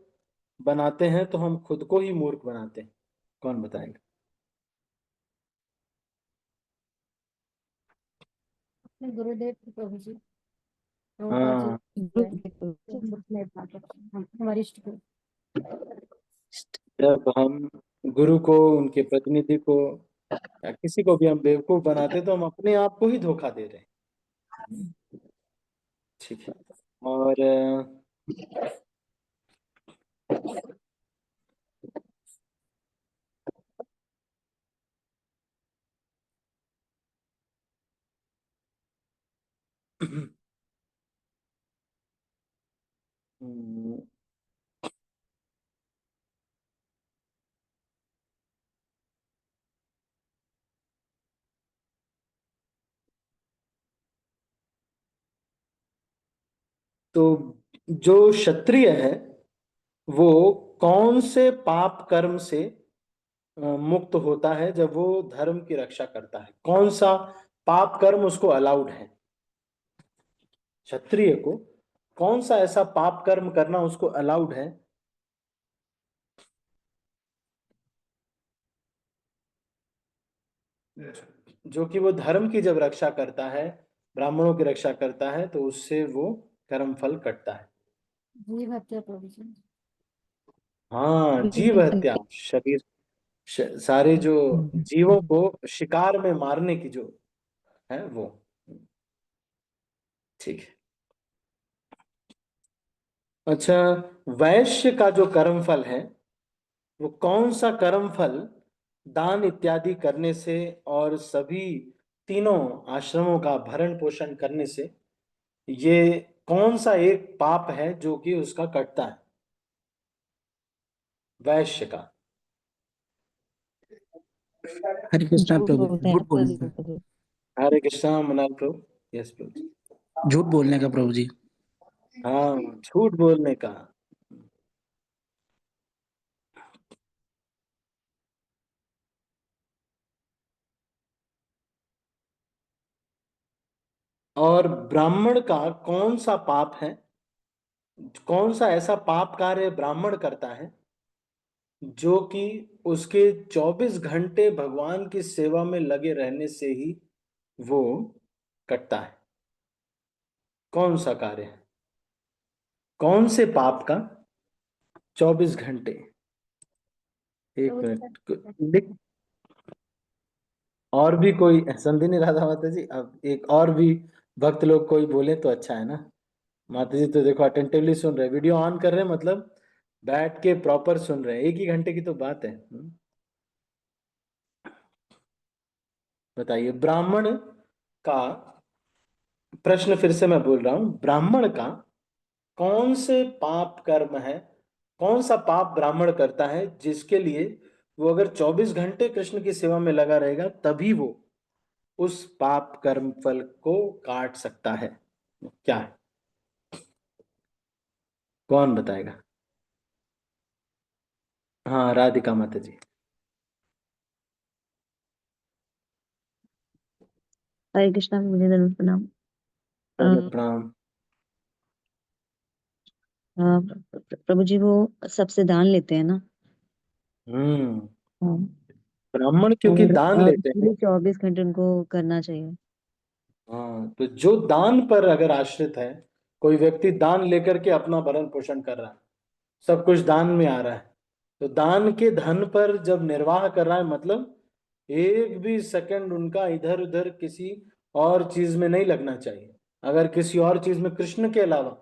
बनाते हैं तो हम खुद को ही मूर्ख बनाते हैं? कौन बताएगा? अपने गुरुदेव प्रभु जी, प्रभुपाद जी हाँ, है, वरिष्ठ गुरु। जब हम गुरु को, उनके प्रतिनिधि को, या किसी को भी हम बेवकूफ बनाते तो हम अपने आप को ही धोखा दे रहे हैं। ठीक है। और हम्म, तो जो क्षत्रिय है वो कौन से पाप कर्म से मुक्त होता है जब वो धर्म की रक्षा करता है? कौन सा पाप कर्म उसको अलाउड है? क्षत्रिय को कौन सा ऐसा पाप कर्म करना उसको अलाउड है? जो कि वो धर्म की जब रक्षा करता है, ब्राह्मणों की रक्षा करता है, तो उससे वो कर्म फल कटता है। जीव हत्या प्रभु जी। हाँ, जीव हत्या, शरीर सारे जो जीवों को शिकार में मारने की जो है वो। ठीक है। अच्छा, वैश्य का जो कर्म फल है वो कौन सा कर्म फल दान इत्यादि करने से और सभी तीनों आश्रमों का भरण पोषण करने से, ये कौन सा एक पाप है जो कि उसका कटता है वैश्य का? हरे कृष्णा झूठ प्रभु, बोलते झूठ हैं बोलने का। प्रभु। हरे कृष्णा मनाल प्रभु। यस प्रभु। झूठ बोलने का प्रभु जी। हाँ, झूठ बोलने का। और ब्राह्मण का कौन सा पाप है कौन सा ऐसा पाप कार्य ब्राह्मण करता है जो कि उसके 24 घंटे भगवान की सेवा में लगे रहने से ही वो कटता है? कौन सा कार्य है? कौन से पाप का 24 घंटे? एक प्रभु जी मिनट लिख। और भी कोई समझ नहीं रहा था माता जी, अब एक और भी भक्त लोग कोई बोले तो अच्छा है ना। माता जी तो देखो अटेंटिवली सुन रहे, वीडियो ऑन कर रहे हैं, मतलब बैठ के प्रॉपर सुन रहे हैं, 1 ही घंटे की तो बात है। बताइए, ब्राह्मण का, प्रश्न फिर से मैं बोल रहा हूं, ब्राह्मण का कौन से पाप कर्म है, कौन सा पाप ब्राह्मण करता है जिसके लिए वो अगर 24 घंटे कृष्ण की सेवा में लगा रहेगा तभी वो उस पाप कर्म फल को काट सकता है? क्या है? कौन बताएगा? हाँ, राधिका माता जी। हरे कृष्णा, मुझे दंडवत प्रणाम। प्रणाम। प्रभु जी, वो सबसे दान लेते हैं ना। हम्म। हाँ। ब्राह्मण क्योंकि और दान लेते हैं। पूरे 24 घंटे उनको करना चाहिए। हाँ, तो जो दान पर अगर आश्रित है, कोई व्यक्ति दान लेकर के अपना भरण पोषण कर रहा है, सब कुछ दान में आ रहा है, तो दान के धन पर जब निर्वाह कर रहा है, मतलब एक भी सेकंड उनका इधर उधर किसी और चीज में नहीं लगना चाहिए। अगर किसी और चीज में कृष्ण के अलावा,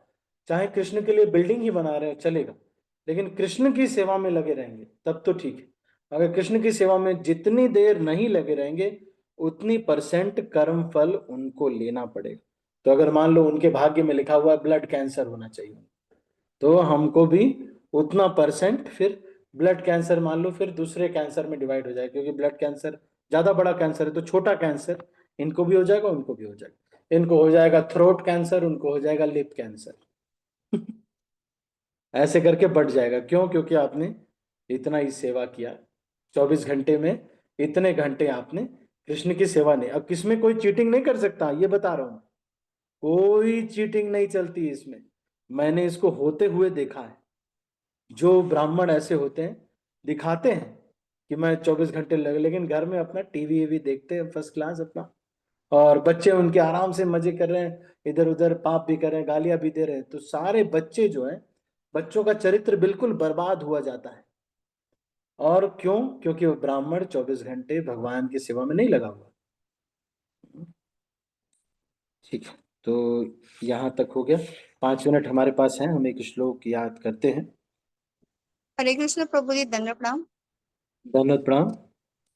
चाहे कृष्ण के लिए बिल्डिंग ही बना रहे हो चलेगा, लेकिन कृष्ण की सेवा में लगे रहेंगे तब तो ठीक है। अगर कृष्ण की सेवा में जितनी देर नहीं लगे रहेंगे उतनी परसेंट कर्म फल उनको लेना पड़ेगा। तो अगर मान लो उनके भाग्य में लिखा हुआ है ब्लड कैंसर होना चाहिए, तो हमको भी उतना परसेंट फिर ब्लड कैंसर, मान लो फिर दूसरे कैंसर में डिवाइड हो जाएगा, क्योंकि ब्लड कैंसर ज्यादा बड़ा कैंसर है, तो छोटा कैंसर इनको भी हो जाएगा, उनको भी हो जाएगा। इनको हो जाएगा थ्रोट कैंसर, उनको हो जाएगा लिप कैंसर। ऐसे करके बढ़ जाएगा। क्यों? क्योंकि आपने इतना ही सेवा किया 24 घंटे में, इतने घंटे आपने कृष्ण की सेवा नहीं। अब किसमें कोई चीटिंग नहीं कर सकता, ये बता रहा हूं, कोई चीटिंग नहीं चलती इसमें। मैंने इसको होते हुए देखा है। जो ब्राह्मण ऐसे होते हैं, दिखाते हैं कि मैं 24 घंटे लगे, लेकिन घर में अपना टीवी वीवी देखते हैं फर्स्ट क्लास अपना, और बच्चे उनके आराम से मजे कर रहे हैं, इधर उधर पाप भी कर रहे हैं, गालियां भी दे रहे हैं, तो सारे बच्चे जो हैं, बच्चों का चरित्र बिल्कुल बर्बाद हुआ जाता है। और क्यों? क्योंकि वो ब्राह्मण 24 घंटे भगवान की सेवा में नहीं लगा हुआ। ठीक है, तो यहाँ तक हो गया। 5 मिनट हमारे पास हैं, हम एक श्लोक याद करते हैं। हरे कृष्ण प्रभु जी, दंड प्रणाम। धन्यवाद, प्रणाम।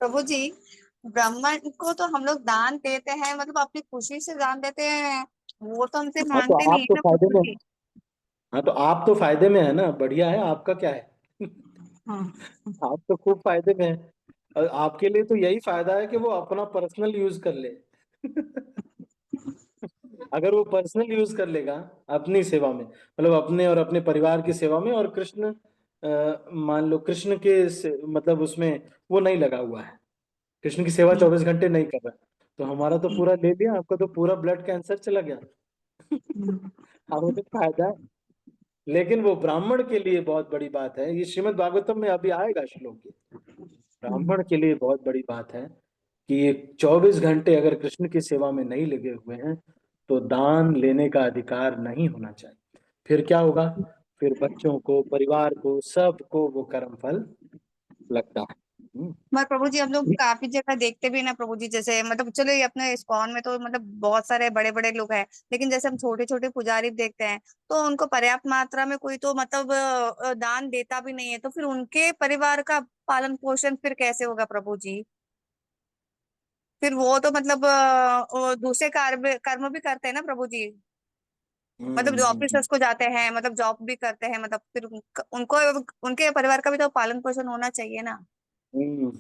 प्रभु जी, ब्राह्मण को तो हम लोग दान देते हैं, मतलब अपनी खुशी से दान देते हैं, वो तो हमसे हाँ, तो मांगते नहीं आप है तो ना फायदे प्रभु में, जी। हाँ तो आप तो फायदे में है ना, बढ़िया है, आपका क्या है? हाँ। आप तो खूब फायदे में है। और आपके लिए तो यही फायदा है कि वो अपना पर्सनल यूज कर ले। अगर वो पर्सनल यूज कर लेगा अपनी सेवा में, मतलब अपने और अपने परिवार की सेवा में, और कृष्ण मान लो कृष्ण के मतलब उसमें वो नहीं लगा हुआ है, कृष्ण की सेवा 24 घंटे नहीं कर रहा है, तो हमारा तो पूरा ले लिया, आपका तो पूरा ब्लड कैंसर चला गया। हमें तो फायदा है। लेकिन वो ब्राह्मण के लिए बहुत बड़ी बात है, ये श्रीमद् भागवतम में अभी आएगा श्लोक ये। ब्राह्मण के लिए बहुत बड़ी बात है कि ये 24 घंटे अगर कृष्ण की सेवा में नहीं लगे हुए हैं तो दान लेने का अधिकार नहीं होना चाहिए। फिर क्या होगा? फिर बच्चों को, परिवार को, सबको वो कर्म फल लगता है। मगर प्रभु जी, हम लोग काफी जगह देखते भी ना प्रभु जी, जैसे मतलब चलो ये अपने इस्कॉन में तो मतलब बहुत सारे बड़े बड़े लोग हैं, लेकिन जैसे हम छोटे छोटे पुजारी देखते हैं तो उनको पर्याप्त मात्रा में कोई तो मतलब दान देता भी नहीं है, तो फिर उनके परिवार का पालन पोषण फिर कैसे होगा प्रभु जी? फिर वो तो मतलब वो दूसरे कर्म कर्म भी करते हैं ना प्रभु जी, मतलब जो ऑफिसर्स को जाते हैं, मतलब जॉब भी करते हैं, मतलब फिर उनको उनके परिवार का भी तो पालन पोषण होना चाहिए ना। हम्म,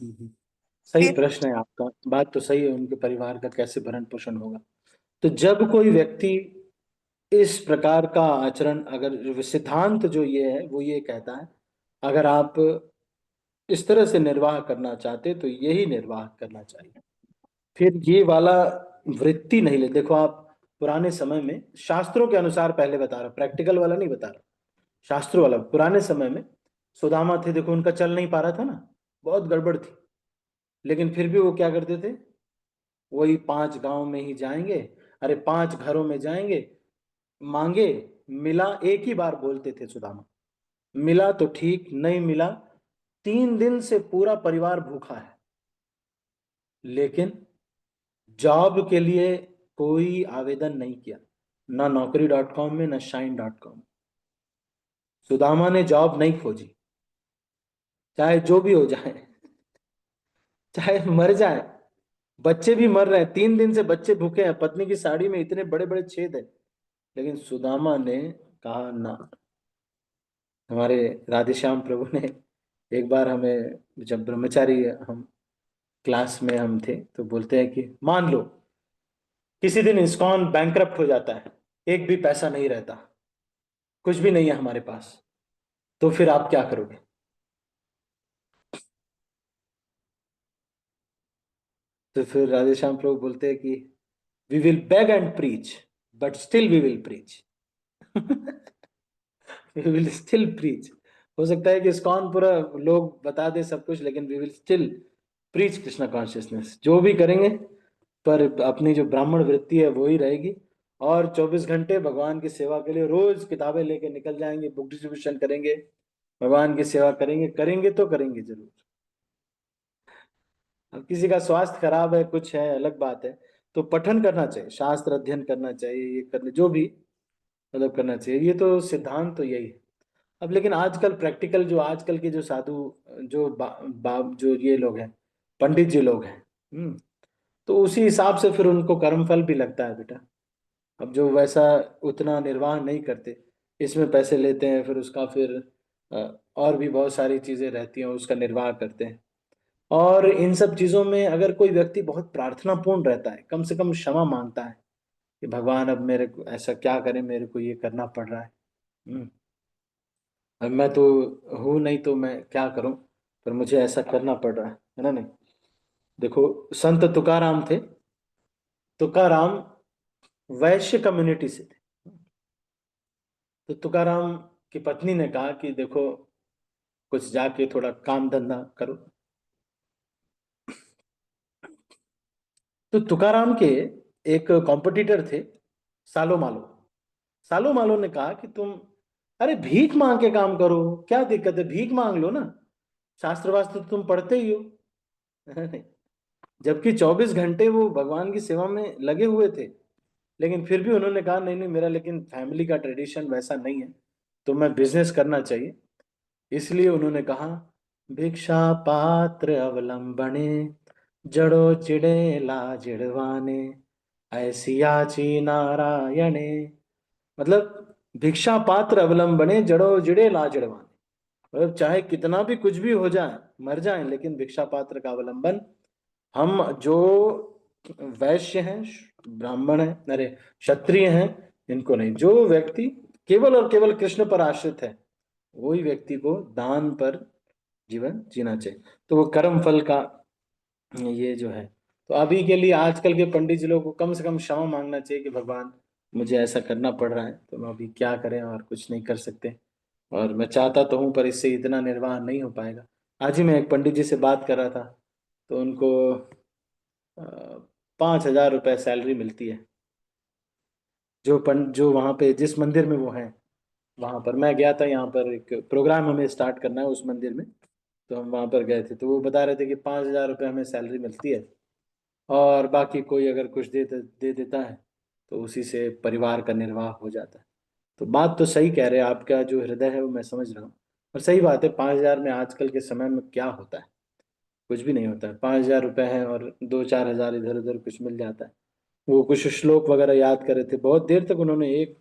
सही फिर प्रश्न है आपका, बात तो सही है, उनके परिवार का कैसे भरण पोषण होगा? तो जब कोई व्यक्ति इस प्रकार का आचरण, अगर सिद्धांत जो ये है वो ये कहता है, अगर आप इस तरह से निर्वाह करना चाहते तो यही निर्वाह करना चाहिए। फिर ये वाला वृत्ति नहीं ले, देखो आप पुराने समय में शास्त्रों के अनुसार पहले बता रहा, प्रैक्टिकल वाला नहीं बता रहा, शास्त्रों वाला। पुराने समय में सुदामा थे, देखो उनका चल नहीं पा रहा था ना, बहुत गड़बड़ थी, लेकिन फिर भी वो क्या करते थे, वही 5 गांव में ही जाएंगे, अरे 5 घरों में जाएंगे, मांगे, मिला, एक ही बार बोलते थे सुदामा, मिला तो ठीक, नहीं मिला 3 दिन से पूरा परिवार भूखा है। लेकिन जॉब के लिए कोई आवेदन नहीं किया, ना naukri.com में, ना shine.com। सुदामा ने जॉब नहीं खोजी, चाहे जो भी हो जाए, चाहे मर जाए, बच्चे भी मर रहे हैं, 3 दिन से बच्चे भूखे हैं, पत्नी की साड़ी में इतने बड़े बड़े छेद है, लेकिन सुदामा ने कहा ना। हमारे राधेश्याम प्रभु ने एक बार हमें, जब ब्रह्मचारी हम क्लास में हम थे, तो बोलते हैं कि मान लो किसी दिन इस्कॉन बैंकरप्ट हो जाता है, एक भी पैसा नहीं रहता, कुछ भी नहीं है हमारे पास, तो फिर आप क्या करोगे? तो फिर राधेश्याम प्रभु बोलते हैं कि we will beg and preach, but still we will preach. We will still preach. हो सकता है कि इस्कॉन पूरा लोग बता दे सब कुछ, लेकिन we will still preach Krishna consciousness, जो भी करेंगे, पर अपनी जो ब्राह्मण वृत्ति है वो ही रहेगी। और 24 घंटे भगवान की सेवा के लिए रोज किताबें लेके निकल जाएंगे, बुक डिस्ट्रीब्यूशन करेंगे, भगवान की सेवा करेंगे, करेंगे तो करेंगे जरूर। अब किसी का स्वास्थ्य खराब है, कुछ है, अलग बात है, तो पठन करना चाहिए, शास्त्र अध्ययन करना चाहिए, ये करने जो भी मतलब करना चाहिए, ये तो सिद्धांत तो यही है। अब लेकिन आजकल प्रैक्टिकल, जो आजकल के जो साधु, जो जो ये लोग हैं, पंडित जी लोग हैं, तो उसी हिसाब से फिर उनको कर्मफल भी लगता है बेटा। अब जो वैसा उतना निर्वाह नहीं करते, इसमें पैसे लेते हैं, फिर उसका फिर और भी बहुत सारी चीजें रहती हैं, उसका निर्वाह करते हैं। और इन सब चीजों में अगर कोई व्यक्ति बहुत प्रार्थना पूर्ण रहता है, कम से कम क्षमा मांगता है कि भगवान अब मेरे को ऐसा क्या करें, मेरे को ये करना पड़ रहा है, अब मैं तो हूं नहीं, तो मैं क्या करूं, पर मुझे ऐसा करना पड़ रहा है ना। नहीं, देखो संत तुकाराम थे, तुकाराम वैश्य कम्युनिटी से थे। तो तुकाराम की पत्नी ने कहा कि देखो कुछ जाके थोड़ा काम धंधा करो। तो तुकाराम के एक कॉम्पिटिटर थे, सालो मालो। सालो मालो ने कहा कि तुम, अरे भीख मांग के काम करो, क्या दिक्कत है, भीख मांग लो ना, शास्त्र वास्त्र तो तुम पढ़ते ही हो। नहीं, जबकि 24 घंटे वो भगवान की सेवा में लगे हुए थे, लेकिन फिर भी उन्होंने कहा नहीं नहीं, मेरा लेकिन फैमिली का ट्रेडिशन वैसा नहीं है, तो मैं बिजनेस करना चाहिए। इसलिए उन्होंने कहा भिक्षा पात्र अवलंबने, जड़ो चिड़े ला जिड़वाने, ऐसी याची नारायणे। मतलब भिक्षा पात्र अवलंबने, जड़ो जिड़े ला जिड़वाने, मतलब चाहे कितना भी कुछ भी हो जाए, मर जाए, लेकिन भिक्षा पात्र का अवलंबन हम जो वैश्य हैं, ब्राह्मण हैं, अरे क्षत्रिय हैं, इनको नहीं। जो व्यक्ति केवल और केवल कृष्ण पर आश्रित है, वही व्यक्ति को दान पर जीवन जीना चाहिए। तो वो कर्म फल का ये जो है, तो अभी के लिए आजकल के पंडित जी लोगों को कम से कम क्षमा मांगना चाहिए कि भगवान मुझे ऐसा करना पड़ रहा है, तो हम अभी क्या करें, और कुछ नहीं कर सकते, और मैं चाहता तो हूँ पर इससे इतना निर्वाह नहीं हो पाएगा। आज ही मैं एक पंडित जी से बात कर रहा था, तो उनको 5,000 रुपये सैलरी मिलती है। जो वहाँ पे जिस मंदिर में वो हैं, वहाँ पर मैं गया था, यहाँ पर एक प्रोग्राम हमें स्टार्ट करना है उस मंदिर में, तो हम वहाँ पर गए थे, तो वो बता रहे थे कि 5,000 रुपये हमें सैलरी मिलती है, और बाकी कोई अगर कुछ दे देता है तो उसी से परिवार का निर्वाह हो जाता है। तो बात तो सही कह रहे हैं, आपका जो हृदय है वो मैं समझ रहा हूँ, और सही बात है। 5,000 में आजकल के समय में क्या होता है, कुछ भी नहीं होता है। 5,000 रुपये है और 2-4 हज़ार इधर उधर कुछ मिल जाता है। वो कुछ श्लोक वगैरह याद कर रहे थे, बहुत देर तक उन्होंने, एक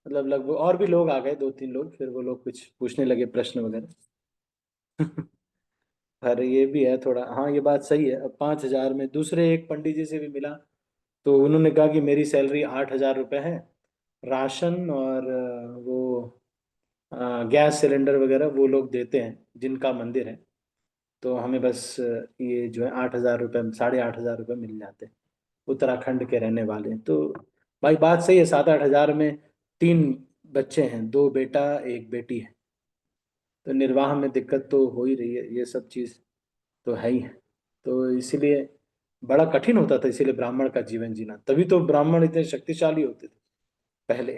मतलब लगभग, और भी लोग आ गए 2-3 लोग, फिर वो लोग कुछ पूछने लगे प्रश्न वगैरह। पर ये भी है थोड़ा, हाँ ये बात सही है। अब 5,000 में दूसरे एक पंडित जी से भी मिला, तो उन्होंने कहा कि मेरी सैलरी 8,000 रुपये है, राशन और वो गैस सिलेंडर वगैरह वो लोग देते हैं जिनका मंदिर है, तो हमें बस ये जो है 8,000 रुपये, 8,500 रुपये मिल जाते हैं। उत्तराखंड के रहने वाले हैं, तो भाई बात सही है, 7-8 हजार में 3 बच्चे हैं, 2 बेटा 1 बेटी है, तो निर्वाह में दिक्कत तो हो ही रही है, ये सब चीज तो है ही है। तो इसीलिए बड़ा कठिन होता था, इसीलिए ब्राह्मण का जीवन जीना, तभी तो ब्राह्मण इतने शक्तिशाली होते थे पहले।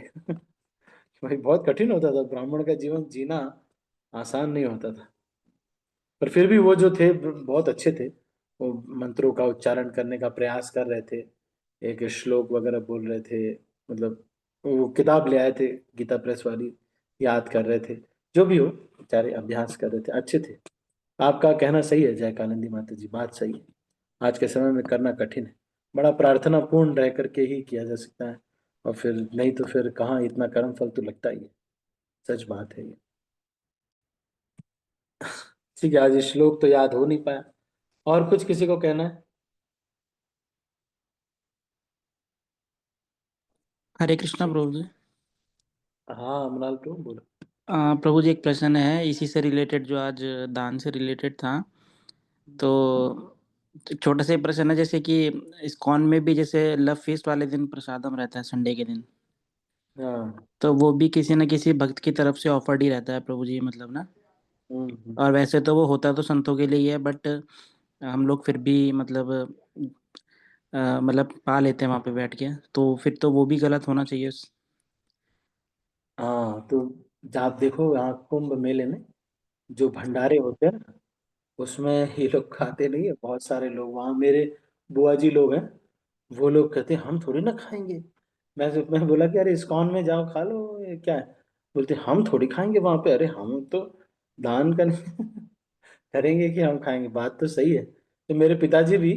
भाई बहुत कठिन होता था ब्राह्मण का जीवन जीना, आसान नहीं होता था। पर फिर भी वो जो थे बहुत अच्छे थे, वो मंत्रों का उच्चारण करने का प्रयास कर रहे थे, एक श्लोक वगैरह बोल रहे थे, मतलब वो किताब ले आए थे गीता प्रेस वाली, याद कर रहे थे, जो भी हो बेचारे अभ्यास कर रहे थे, अच्छे थे। आपका कहना सही है जय कानंदी माता जी, बात सही है, आज के समय में करना कठिन है, बड़ा प्रार्थना पूर्ण रह करके ही किया जा सकता है, और फिर नहीं तो फिर कहाँ, इतना कर्म फल तो लगता ही है, सच बात है ये। ठीक है, आज ये श्लोक तो याद हो नहीं पाया, और कुछ किसी को कहना है? हरे कृष्णा प्रभु जी। हाँ अमराल प्रभु बोलो। प्रभु जी एक प्रश्न है इसी से रिलेटेड, जो आज दान से रिलेटेड था। तो छोटा सा ही प्रश्न है, जैसे कि इस्कॉन में भी जैसे लव फीस्ट वाले दिन प्रसादम रहता है संडे के दिन, हाँ। तो वो भी किसी न किसी भक्त की तरफ से ऑफर्ड ही रहता है प्रभु जी, मतलब ना। हम्म। और वैसे तो वो होता तो संतों के लिए ही है, बट हम लोग फिर भी मतलब मतलब पा लेते हैं वहाँ पे बैठ के, तो फिर तो वो भी गलत होना चाहिए। हाँ तो आप देखो यहाँ कुंभ मेले में जो भंडारे होते हैं ना, उसमें ये लोग खाते नहीं है, बहुत सारे लोग वहाँ, मेरे बुआ जी लोग हैं, वो लोग कहते हैं हम थोड़ी ना खाएंगे। मैं बोला कि अरे इस्कॉन में जाओ खा लो, ये क्या है? बोलते हम थोड़ी खाएंगे वहां पे, अरे हम तो दान कर करेंगे कि हम खाएंगे, बात तो सही है। तो मेरे पिताजी भी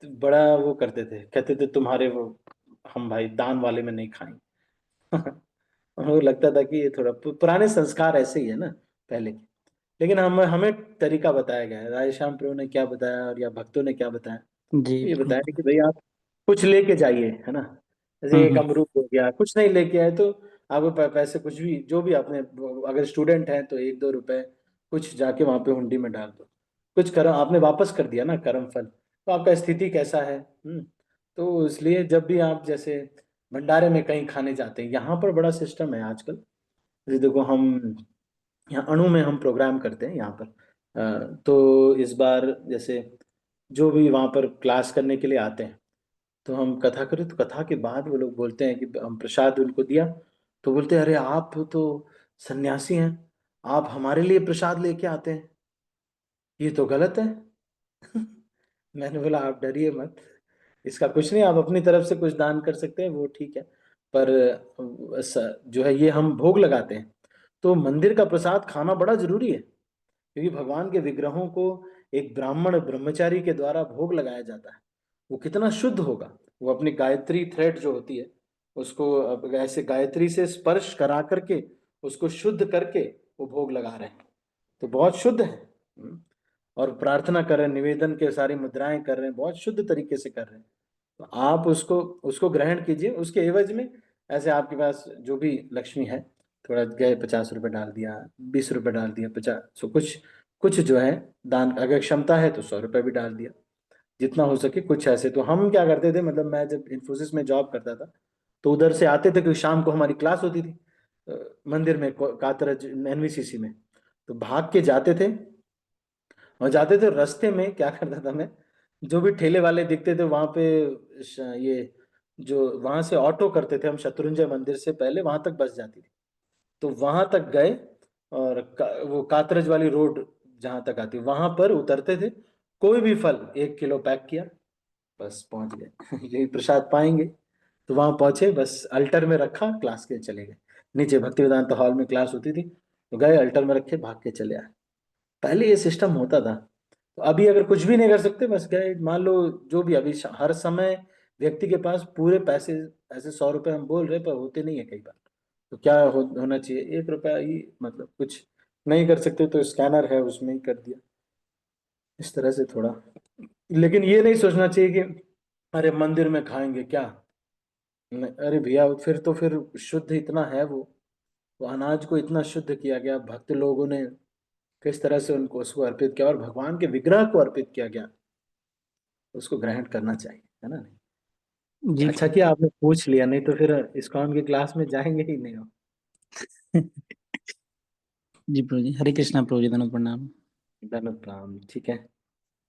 बड़ा वो करते थे, कहते थे तुम्हारे वो, हम भाई दान वाले में नहीं खाएंगे। उनको लगता था कि ये थोड़ा पुराने संस्कार ऐसे ही है ना पहले के। लेकिन हम हमें तरीका बताया गया है, राधेश्याम प्रभु ने क्या बताया और या भक्तों ने क्या बताया, जी। ये बताया कि भाई आप कुछ लेके जाइए, है ना, जैसे एक हम्म। अमरूद हो गया, कुछ नहीं लेके आए तो आपको पैसे कुछ भी, जो भी आपने, अगर स्टूडेंट हैं तो 1-2 रुपए कुछ जाके वहां पे हुंडी में डाल दो, कुछ कर्म आपने वापस कर दिया ना, कर्म फल, तो आपका स्थिति कैसा है। तो इसलिए जब भी आप जैसे भंडारे में कहीं खाने जाते हैं, यहाँ पर बड़ा सिस्टम है आजकल, जैसे देखो हम यहाँ अणु में हम प्रोग्राम करते हैं यहाँ पर, तो इस बार जैसे जो भी वहाँ पर क्लास करने के लिए आते हैं, तो हम कथा करें, तो कथा के बाद वो लोग बोलते हैं कि हम प्रसाद उनको दिया, तो बोलते हैं अरे आप तो सन्यासी हैं, आप हमारे लिए प्रसाद लेके आते हैं, ये तो गलत है। मैंने बोला आप डरिए मत, इसका कुछ नहीं, आप अपनी तरफ से कुछ दान कर सकते हैं, वो ठीक है, पर जो है ये हम भोग लगाते हैं, तो मंदिर का प्रसाद खाना बड़ा जरूरी है, क्योंकि भगवान के विग्रहों को एक ब्राह्मण ब्रह्मचारी के द्वारा भोग लगाया जाता है, वो कितना शुद्ध होगा, वो अपनी गायत्री थ्रेड जो होती है उसको अब ऐसे गायत्री से स्पर्श करा करके उसको शुद्ध करके वो भोग लगा रहे हैं, तो बहुत शुद्ध है। और प्रार्थना कर रहे हैं, निवेदन के सारी मुद्राएं कर रहे हैं, बहुत शुद्ध तरीके से कर रहे हैं, तो आप उसको उसको ग्रहण कीजिए, उसके एवज में ऐसे आपके पास जो भी लक्ष्मी है, थोड़ा गए 50 रुपए डाल दिया, 20 रुपए डाल दिया, 50, सो कुछ कुछ जो है दान, अगर क्षमता है तो 100 रुपए भी डाल दिया, जितना हो सके कुछ ऐसे। तो हम क्या करते थे, मतलब मैं जब इन्फोसिस में जॉब करता था, तो उधर से आते थे, क्योंकि शाम को हमारी क्लास होती थी मंदिर में, कातरज एनवीसीसी में, तो भाग के जाते थे, और जाते थे रास्ते में क्या करता था मैं, जो भी ठेले वाले दिखते थे वहां पे, ये जो वहां से ऑटो करते थे हम, शत्रुंजय मंदिर से पहले वहां तक बस जाती थी, तो वहां तक गए, और वो कातरज वाली रोड जहां तक आती वहां पर उतरते थे, कोई भी फल 1 किलो पैक किया, बस पहुंच गए। यही प्रसाद पाएंगे, तो वहां पहुंचे, बस अल्टर में रखा, क्लास के चले गए, नीचे भक्ति वेदांत हॉल में क्लास होती थी, तो गए अल्टर में रखे, भाग के चले आए, पहले ये सिस्टम होता था। तो अभी अगर कुछ भी नहीं कर सकते, बस गए, मान लो जो भी अभी हर समय व्यक्ति के पास पूरे पैसे, ऐसे 100 रुपए हम बोल रहे पर होते नहीं है कई बार, तो क्या होना चाहिए, 1 रुपया ही, मतलब कुछ नहीं कर सकते तो स्कैनर है उसमें ही कर दिया, इस तरह से थोड़ा। लेकिन ये नहीं सोचना चाहिए कि अरे मंदिर में खाएंगे क्या, अरे भैया फिर तो फिर शुद्ध इतना है वो अनाज को इतना शुद्ध किया गया, भक्त लोगों ने किस तरह से उनको उसको अर्पित किया, और भगवान के विग्रह को अर्पित किया गया, उसको ग्रहण करना चाहिए, है ना नहीं? जी अच्छा किया आपने पूछ लिया, नहीं तो फिर इस्कॉन की क्लास में जाएंगे ही नहीं हो। जी प्रभु जी, हरे कृष्णा प्रभु जी, धन्यवाद, प्रणाम। धन्यवाद। ठीक है।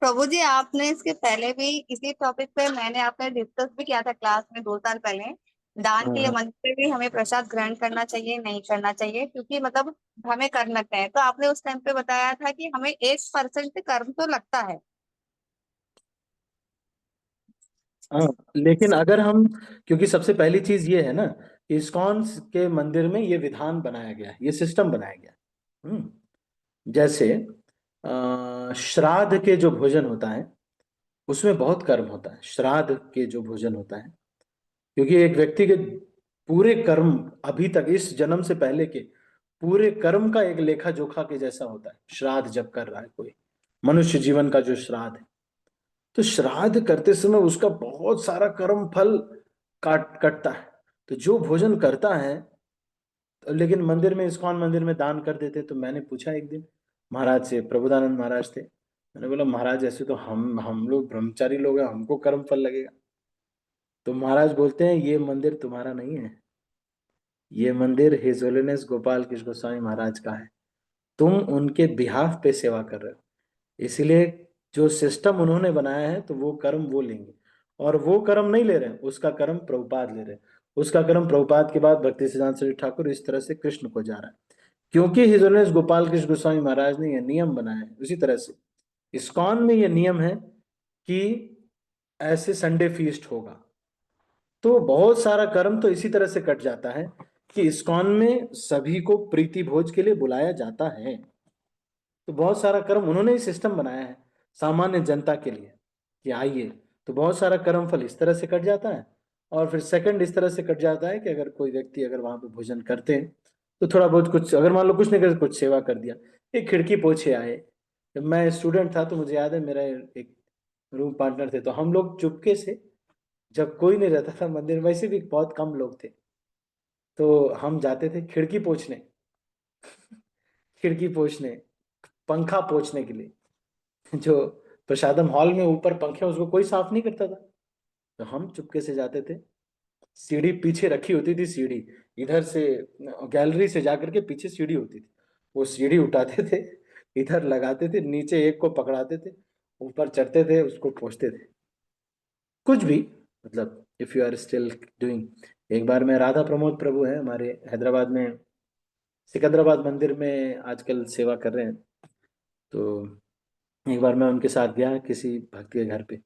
प्रभु जी आपने इसके पहले भी इसी टॉपिक पे मैंने आपने डिस्कस भी किया था क्लास में 2 साल पहले। दान के लिए हाँ, मंदिर में भी हमें प्रसाद ग्रहण करना चाहिए नहीं करना चाहिए, क्योंकि मतलब हमें कर्म लगता है। तो आपने उस टाइम पे बताया था कि हमें 1% कर्म तो लगता है। हाँ, लेकिन अगर हम, क्योंकि सबसे पहली चीज ये है ना कि इस्कॉन के मंदिर में ये विधान बनाया गया है, ये सिस्टम बनाया गया है। जैसे श्राद्ध के जो भोजन होता है उसमें बहुत कर्म होता है। श्राद्ध के जो भोजन होता है, क्योंकि एक व्यक्ति के पूरे कर्म अभी तक इस जन्म से पहले के पूरे कर्म का एक लेखा जोखा के जैसा होता है श्राद्ध जब कर रहा है कोई मनुष्य जीवन का जो श्राद्ध है। तो श्राद्ध करते समय उसका बहुत सारा कर्म फल कटता है। तो जो भोजन करता है, लेकिन मंदिर में, इस्कॉन मंदिर में दान कर देते। तो मैंने पूछा एक दिन महाराज से, प्रबोधानंद महाराज थे, मैंने बोला महाराज ऐसे तो हम लोग ब्रह्मचारी लोग हैं, हमको कर्म फल लगेगा। तो महाराज बोलते हैं ये मंदिर तुम्हारा नहीं है, ये मंदिर हिज होलीनेस गोपाल कृष्ण गोस्वामी महाराज का है। तुम उनके बिहाफ पे सेवा कर रहे हो, इसलिए जो सिस्टम उन्होंने बनाया है तो वो कर्म वो लेंगे। और वो कर्म नहीं ले रहे हैं, उसका कर्म प्रभुपाद ले रहे हैं। उसका कर्म प्रभुपाद के बाद भक्ति सिद्धांत श्री ठाकुर इस तरह से कृष्ण को जा रहा है, क्योंकि हिज होलीनेस गोपाल कृष्ण गोस्वामी महाराज ने यह नियम बनाया है। उसी तरह से इस्कॉन में यह नियम है कि ऐसे संडे फीस्ट होगा। तो बहुत सारा कर्म तो इसी तरह से कट जाता है कि इस्कॉन में सभी को प्रीति भोज के लिए बुलाया जाता है। तो बहुत सारा कर्म उन्होंने ही सिस्टम बनाया है सामान्य जनता के लिए कि आइए। तो बहुत सारा कर्म फल इस तरह से कट जाता है। और फिर सेकंड इस तरह से कट जाता है कि अगर कोई व्यक्ति अगर वहां पे भोजन करते हैं तो थोड़ा बहुत कुछ, अगर मान लो कुछ नहीं कर कुछ सेवा कर दिया, एक खिड़की पोछे आए। जब मैं स्टूडेंट था तो मुझे याद है मेरा एक रूम पार्टनर थे, तो हम लोग चुपके से, जब कोई नहीं रहता था मंदिर में, वैसे भी बहुत कम लोग थे, तो हम जाते थे खिड़की पोछने, खिड़की पोछने, पंखा पोछने के लिए। जो प्रसादम हॉल में ऊपर पंखे, उसको कोई साफ नहीं करता था, तो हम चुपके से जाते थे। सीढ़ी पीछे रखी होती थी, सीढ़ी इधर से गैलरी से जाकर के पीछे सीढ़ी होती थी, वो सीढ़ी उठाते थे, इधर लगाते थे, नीचे एक को पकड़ाते थे, ऊपर चढ़ते थे, उसको पोछते थे। कुछ भी, मतलब if you are still doing. एक बार मैं, राधा प्रमोद प्रभु है हमारे हैदराबाद में, सिकंदराबाद मंदिर में आजकल सेवा कर रहे हैं। तो एक बार मैं उनके साथ गया किसी भक्त के घर पे,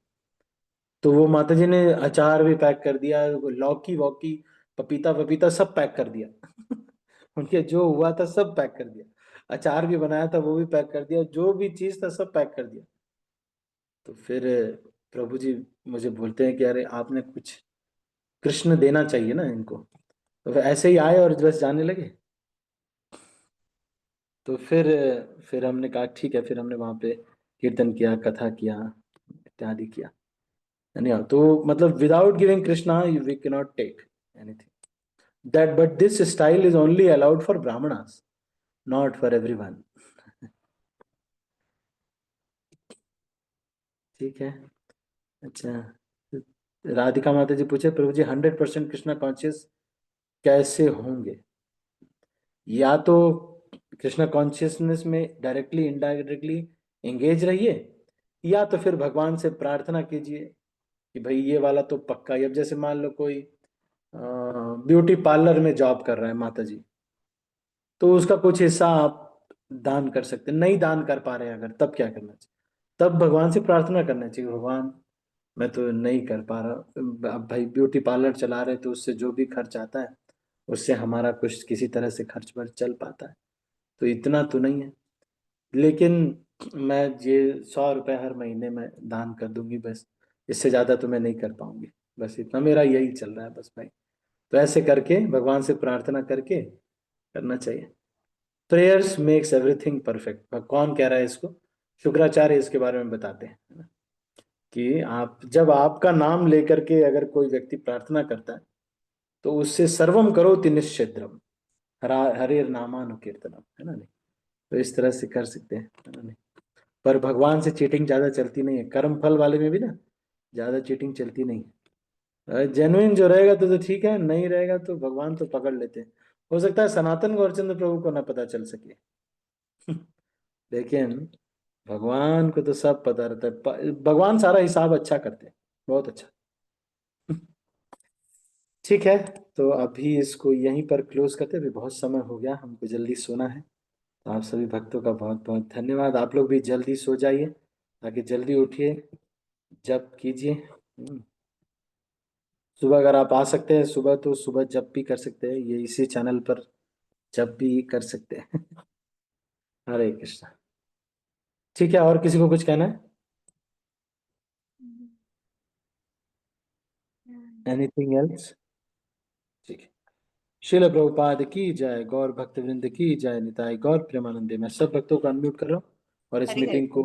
तो वो माता जी ने अचार भी पैक कर दिया, लौकी वौकी, पपीता वपीता सब पैक कर दिया। उनके जो हुआ था सब पैक कर दिया, अचार भी बनाया था वो भी पैक कर दिया, जो भी चीज था सब पैक कर दिया। तो फिर प्रभु जी मुझे बोलते हैं कि अरे आपने कुछ कृष्ण देना चाहिए ना इनको। तो फिर ऐसे ही आए और बस जाने लगे। तो फिर हमने कहा ठीक है, फिर हमने वहां पे कीर्तन किया, कथा किया, इत्यादि किया। नहीं तो मतलब without giving Krishna we cannot take anything that, but this style is only allowed for Brahmanas, not for everyone. ठीक है। अच्छा, राधिका माता जी पूछे प्रभु जी 100% कृष्णा कॉन्शियस कैसे होंगे? या तो कृष्णा कॉन्शियसनेस में डायरेक्टली इनडायरेक्टली एंगेज रहिए, या तो फिर भगवान से प्रार्थना कीजिए कि भाई ये वाला तो पक्का। अब जैसे मान लो कोई ब्यूटी पार्लर में जॉब कर रहा है माता जी, तो उसका कुछ हिस्सा आप दान कर सकते हैं। नहीं दान कर पा रहे हैं अगर, तब क्या करना चाहिए? तब भगवान से प्रार्थना करना चाहिए, भगवान मैं तो नहीं कर पा रहा। अब भाई ब्यूटी पार्लर चला रहे तो उससे जो भी खर्च आता है उससे हमारा कुछ किसी तरह से खर्च वर्च चल पाता है, तो इतना तो नहीं है। लेकिन मैं ये 100 रुपये हर महीने में दान कर दूंगी बस, इससे ज्यादा तो मैं नहीं कर पाऊंगी, बस इतना मेरा यही चल रहा है बस भाई। तो ऐसे करके भगवान से प्रार्थना करके करना चाहिए। Prayers makes everything perfect. कौन कह रहा है इसको? शुक्राचार्य इसके बारे में बताते हैं, है ना, कि आप जब आपका नाम लेकर के अगर कोई व्यक्ति प्रार्थना करता है तो उससे सर्वम करोति निश्चिद्रम हरे नामानुकीर्तनम, है ना नहीं? तो इस तरह से कर सकते हैं, है ना नहीं? पर भगवान से चीटिंग ज्यादा चलती नहीं है, कर्म फल वाले में भी ना ज्यादा चीटिंग चलती नहीं है। जेन्युइन जो रहेगा तो ठीक है, नहीं रहेगा तो भगवान तो पकड़ लेते हैं। हो सकता है सनातन गौरचंद्र प्रभु को ना पता चल सके लेकिन भगवान को तो सब पता रहता है। भगवान सारा हिसाब अच्छा करते हैं, बहुत अच्छा। ठीक है, तो अभी इसको यहीं पर क्लोज करते हैं, अभी बहुत समय हो गया, हमको जल्दी सोना है। तो आप सभी भक्तों का बहुत बहुत धन्यवाद। आप लोग भी जल्दी सो जाइए ताकि जल्दी उठिए, जप कीजिए। सुबह अगर आप आ सकते हैं सुबह तो सुबह जप भी कर सकते हैं, ये इसी चैनल पर जप भी कर सकते हैं हरे कृष्णा। ठीक है, और किसी को कुछ कहना है? Anything else? ठीक है। शिल प्रभुपाद की जय, गौर भक्त वृंद की जय, निताई गौर प्रेमानंदे। मैं सब भक्तों को अनम्यूट कर रहा हूँ और इस हरि हरि मीटिंग को